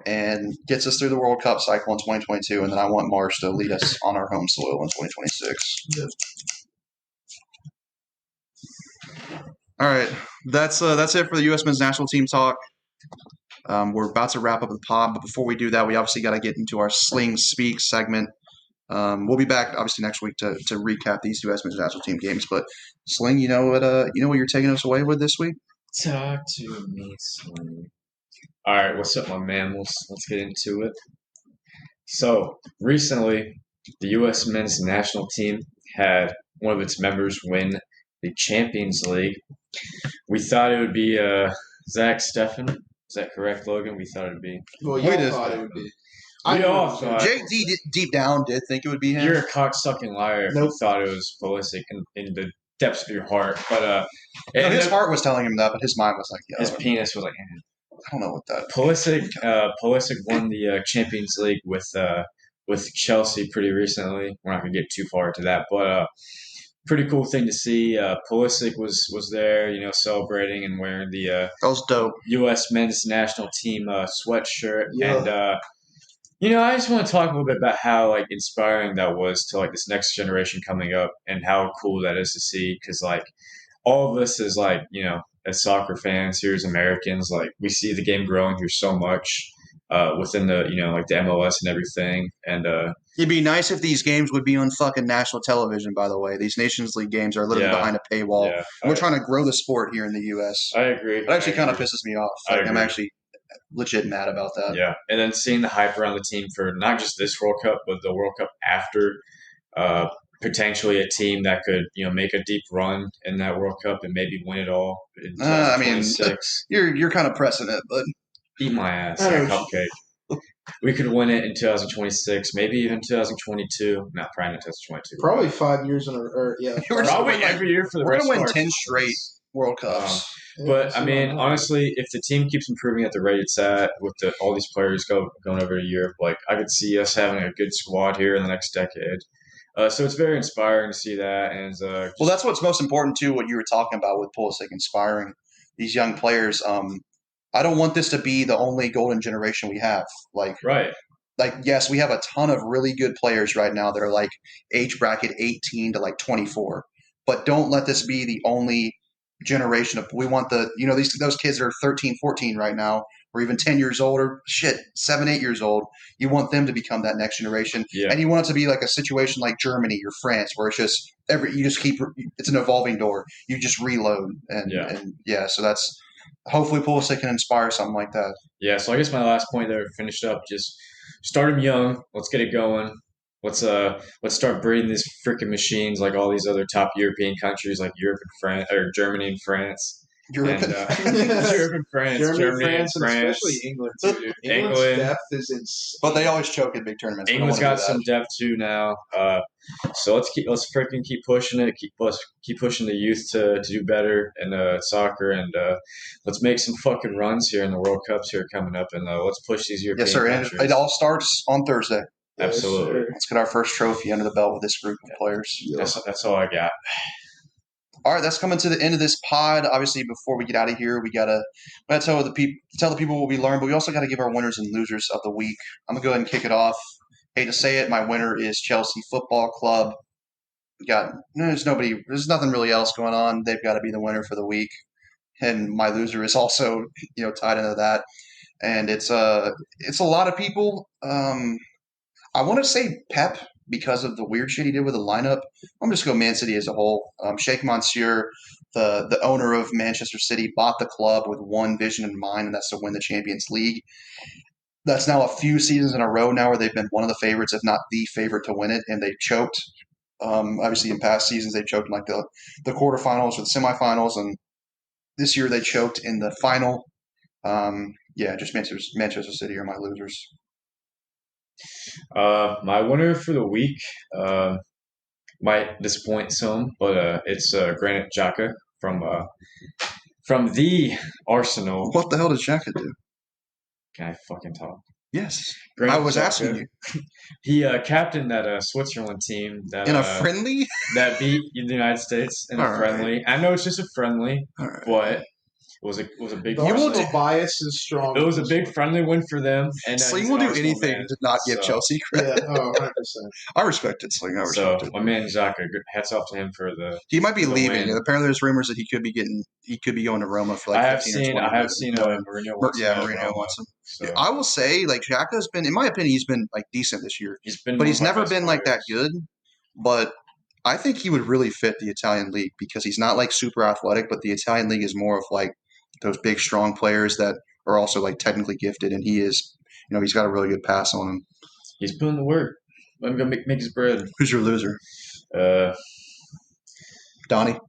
S1: and gets us through the World Cup cycle in 2022, and then I want Marsh to lead us on our home soil in 2026. Yeah. All right, that's it for the U.S. men's national team talk. We're about to wrap up the pod, but before we do that, we obviously got to get into our Sling Speak segment. We'll be back obviously next week to recap these U.S. men's national team games. But Sling, you know what you're taking us away with this week?
S3: Talk to me, Sling. All right, what's up, my mammals? Let's get into it. So recently, the U.S. men's national team had one of its members win the Champions League. We thought it would be Zach Steffen. Is that correct, Logan? We thought it would be.
S2: Well, you thought it would be.
S3: We all thought.
S1: JD deep down did think it would be him.
S3: You're a cocksucking liar if you thought it was Pulisic in the depths of your heart. But
S1: his heart was telling him that, but his mind was like,
S3: his penis was like,
S1: I don't know what that.
S3: Pulisic won the Champions League with Chelsea pretty recently. We're not gonna get too far into that, but pretty cool thing to see. Pulisic was there, celebrating and wearing the
S1: that was dope.
S3: U.S. men's national team sweatshirt, and I just want to talk a little bit about how inspiring that was to this next generation coming up, and how cool that is to see. Because all of us is as soccer fans here as Americans, we see the game growing here so much within the the MLS and everything, and
S1: it'd be nice if these games would be on fucking national television. By the way, these Nations League games are literally behind a paywall. Yeah, we're trying to grow the sport here in the U.S.
S3: I agree.
S1: It actually kind of pisses me off. I'm actually legit mad about that.
S3: Yeah, and then seeing the hype around the team for not just this World Cup, but the World Cup after. Potentially a team that could, make a deep run in that World Cup and maybe win it all.
S1: I mean, you're kind of pressing it, but
S3: eat my ass, cupcake. We could win it in 2026, maybe even 2022. Not probably in 2022.
S2: Probably 5 years in a row. Yeah,
S3: probably every year for the rest.
S1: We're gonna win 10 straight World Cups.
S3: But I mean, honestly, if the team keeps improving at the rate it's at, with all these players going over to Europe, I could see us having a good squad here in the next decade. So it's very inspiring to see that. And
S1: well, that's what's most important too. What you were talking about with Pulisic, inspiring these young players. I don't want this to be the only golden generation we have.
S3: Right.
S1: Yes, we have a ton of really good players right now that are age bracket 18 to 24. But don't let this be the only generation of. We want those kids that are 13, 14 right now, or even 10 years old, or 7, 8 years old. You want them to become that next generation.
S3: Yeah.
S1: And you want it to be like a situation like Germany or France, where it's just it's an evolving door. You just reload. So that's hopefully Pulisic can inspire something like that.
S3: Yeah. So I guess my last point there, finished up, just start them young. Let's get it going. Let's start breeding these freaking machines like all these other top European countries like Europe and France, or Germany and France.
S1: Europe and
S3: France, Germany and France,
S2: especially England too. Dude. England's depth is insane.
S1: But they always choke in big tournaments.
S3: England's got some depth too now. So let's freaking keep pushing it. Keep pushing the youth to do better in soccer, and let's make some fucking runs here in the World Cups here coming up, and let's push these European countries.
S1: And it all starts on Thursday.
S3: Absolutely.
S1: Yes, let's get our first trophy under the belt with this group of players.
S3: Yeah. That's all I got.
S1: All right, that's coming to the end of this pod. Obviously, before we get out of here, we gotta tell the people what we learned, but we also got to give our winners and losers of the week. I'm gonna go ahead and kick it off. Hate to say it, my winner is Chelsea Football Club. There's nothing really else going on. They've got to be the winner for the week, and my loser is also tied into that. And it's a lot of people. I want to say Pep, because of the weird shit he did with the lineup. I'm just going to go Man City as a whole. Sheikh Mansour, the owner of Manchester City, bought the club with one vision in mind, and that's to win the Champions League. That's now a few seasons in a row now where they've been one of the favorites, if not the favorite, to win it, and they've choked. Obviously, in past seasons, they've choked in the quarterfinals or the semifinals, and this year they choked in the final. Just Manchester City are my losers.
S3: My winner for the week might disappoint some, but it's Granit Xhaka from the Arsenal.
S1: What the hell does Xhaka do?
S3: Can I fucking talk?
S1: Yes.
S3: Granit
S1: I was asking you.
S3: He captained that Switzerland team that
S1: in a friendly
S3: that beat the United States in a friendly. I know it's just a friendly, but was a big.
S2: Barcelona bias is strong.
S3: It was a big friendly win for them, and
S1: Sling will do anything to not give Chelsea credit.
S2: Yeah, 100%.
S1: I respect it, Sling. I respect it.
S3: My man Xhaka, hats off to him for the.
S1: He might be leaving. Apparently, there's rumors that he could be going to Roma for like 15 or 20
S3: I have seen Mourinho
S1: wants him. So. I will say, like, Xhaka's been, in my opinion, he's been like decent this year. But he's never been like that good. But I think he would really fit the Italian league because he's not like super athletic, but the Italian league is more of like those big, strong players that are also like technically gifted, and he is, he's got a really good pass on him.
S3: He's putting the work. Let him go make his bread.
S1: Who's your loser? Donnie.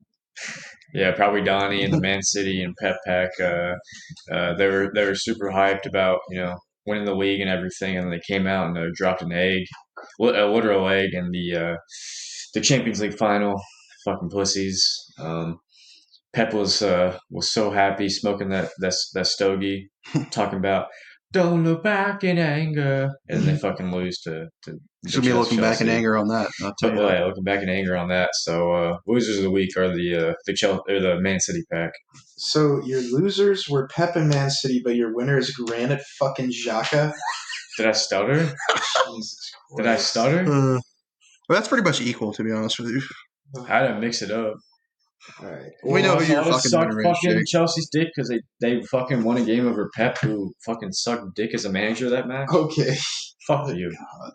S3: Yeah, probably Donnie and the Man City and Pep Pack. They were super hyped about winning the league and everything, and they came out and dropped an egg, a literal egg, in the Champions League final. Fucking pussies. Pep was so happy smoking that stogie, talking about don't look back in anger, and they fucking lose to.
S1: Should be looking back in anger on that. I'll tell you.
S3: Yeah, looking back in anger on that. So losers of the week are the Man City pack.
S2: So your losers were Pep and Man City, but your winner is Granit fucking Xhaka.
S3: Did I stutter?
S2: Jesus Christ.
S3: Did I stutter?
S1: Well, that's pretty much equal, to be honest with you.
S3: I had to mix it up.
S2: All right.
S1: We know who you're
S3: fucking Chelsea's dick because they fucking won a game over Pep, who fucking sucked dick as a manager that match.
S2: Okay.
S3: Fuck you.
S1: God.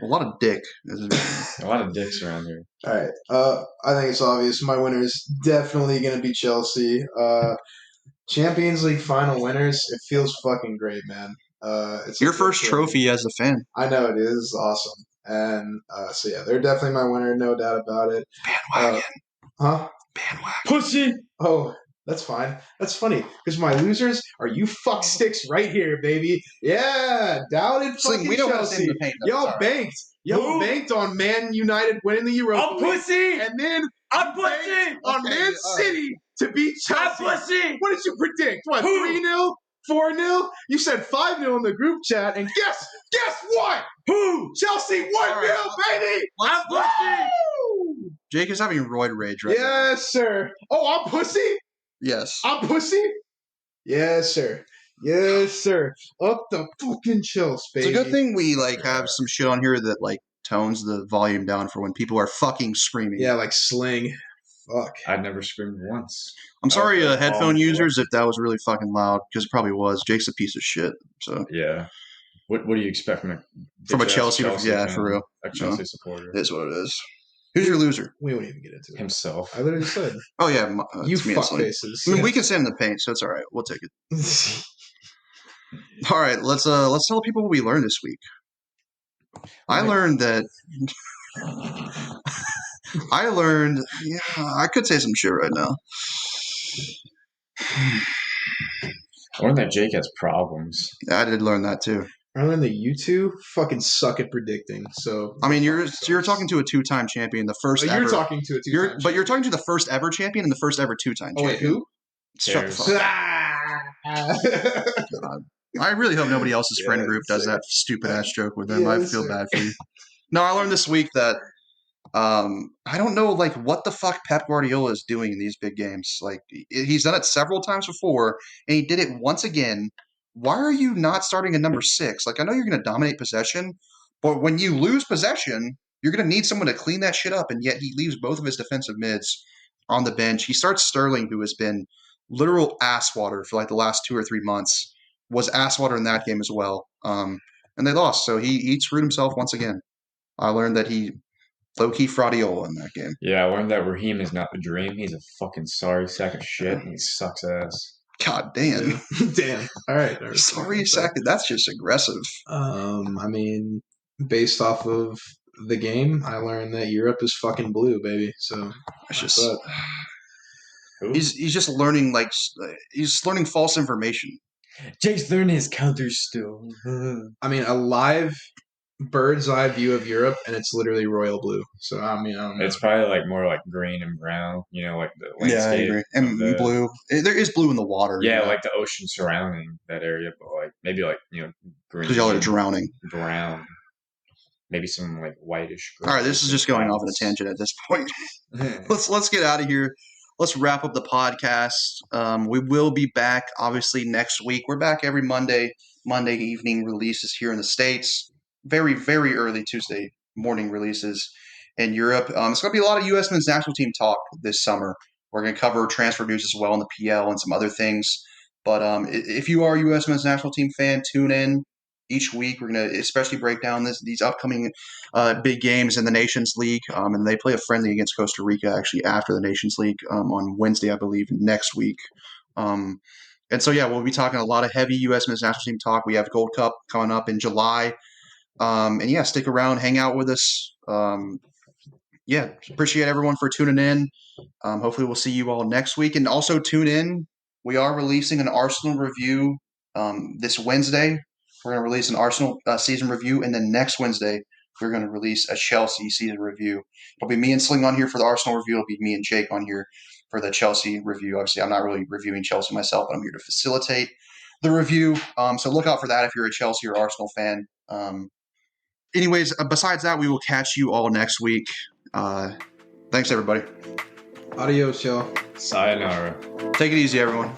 S1: A lot of dick.
S3: A lot of dicks around here.
S2: All right. I think it's obvious. My winner is definitely going to be Chelsea. Champions League final winners. It feels fucking great, man. It's
S1: your first trophy as a fan.
S2: I know it is awesome. And so, yeah, they're definitely my winner. No doubt about it.
S1: Bandwagon.
S2: Huh?
S1: Bandwagon.
S3: Pussy.
S2: Oh, that's fine. That's funny because my losers are you fuck sticks right here, baby. Yeah, doubted fucking
S1: we don't
S2: Chelsea.
S1: Have to paint
S2: Y'all banked. Y'all banked on Man United winning the Europa.
S3: I'm pussy.
S2: And then
S3: I'm pussy.
S2: On Man City to beat Chelsea.
S3: I'm pussy.
S2: What did you predict? What, 3-0? 4-0? You said 5-0 in the group chat, and guess what?
S3: Who?
S2: Chelsea 1-0, baby.
S3: I'm pussy.
S1: Jake is having roid rage right now.
S2: Yes, sir. Oh, I'm pussy?
S1: Yes.
S2: I'm pussy? Yes, sir. Yes, sir. Up the fucking chills, baby.
S1: It's a good thing we have some shit on here that tones the volume down for when people are fucking screaming.
S2: Yeah, like Sling. Fuck.
S3: I've never screamed once.
S1: I'm sorry, headphone users, if that was really fucking loud, because it probably was. Jake's a piece of shit. So
S3: yeah. What do you expect from
S1: a Chelsea fan, for real.
S3: A Chelsea supporter.
S1: It is what it is. Who's your loser?
S2: We won't even get into it.
S3: Himself.
S2: I literally said.
S1: Oh, yeah.
S2: You fuckfaces.
S1: I mean, we can stand in the paint, so it's all right. We'll take it. All right, let's tell people what we learned this week. I learned that... I could say some shit right now.
S3: I learned that Jake has problems.
S1: I did learn that too.
S2: I learned that you two fucking suck at predicting. So
S1: I mean, you're talking to a two-time champion, the first ever.
S2: You're talking to a two-time
S1: But you're talking to the first ever champion and the first ever two-time champion.
S2: Wait, who?
S1: Shut the fuck up. I really hope nobody else's friend group does that stupid-ass joke with them. I feel bad for you. No, I learned this week that I don't know what the fuck Pep Guardiola is doing in these big games. He's done it several times before, and he did it once again. Why are you not starting a number 6? I know you're going to dominate possession, but when you lose possession, you're going to need someone to clean that shit up, and yet he leaves both of his defensive mids on the bench. He starts Sterling, who has been literal ass water for the last 2 or 3 months, was ass water in that game as well. And they lost, so he screwed himself once again. I learned that he low-key fraudiola in that game.
S3: Yeah, I learned that Raheem is not the dream. He's a fucking sorry sack of shit, and he sucks ass.
S1: God damn.
S2: Damn. All right.
S1: Sorry sack. That's just aggressive.
S2: I mean, based off of the game, I learned that Europe is fucking blue, baby. So
S1: it's just he's just learning he's learning false information.
S3: Jake's learning his counters still.
S2: I mean, a live bird's eye view of Europe, and it's literally royal blue. So I mean, I don't know.
S3: It's probably more green and brown. The landscape.
S1: Yeah, I agree. And blue. There is blue in the water.
S3: Yeah, the ocean surrounding that area, but maybe green.
S1: Because y'all are drowning.
S3: Brown. Maybe some whitish.
S1: All right, this is just going off on a tangent at this point. Let's get out of here. let's wrap up the podcast. We will be back, obviously, next week. We're back every Monday evening releases here in the States. Very, very early Tuesday morning releases in Europe. It's going to be a lot of U.S. men's national team talk this summer. We're going to cover transfer news as well in the PL and some other things. But if you are a U.S. men's national team fan, tune in each week. We're going to especially break down these upcoming big games in the Nations League. And they play a friendly against Costa Rica actually after the Nations League on Wednesday, I believe, next week. And so, yeah, we'll be talking a lot of heavy U.S. men's national team talk. We have Gold Cup coming up in July. And, yeah, stick around, hang out with us. Yeah, appreciate everyone for tuning in. Hopefully we'll see you all next week. And also tune in. We are releasing an Arsenal review this Wednesday. We're going to release an Arsenal season review. And then next Wednesday, we're going to release a Chelsea season review. It'll be me and Sling on here for the Arsenal review. It'll be me and Jake on here for the Chelsea review. Obviously, I'm not really reviewing Chelsea myself, but I'm here to facilitate the review. So look out for that if you're a Chelsea or Arsenal fan. Anyways, besides that, we will catch you all next week. Thanks, everybody.
S2: Adios, y'all.
S3: Sayonara.
S1: Take it easy, everyone.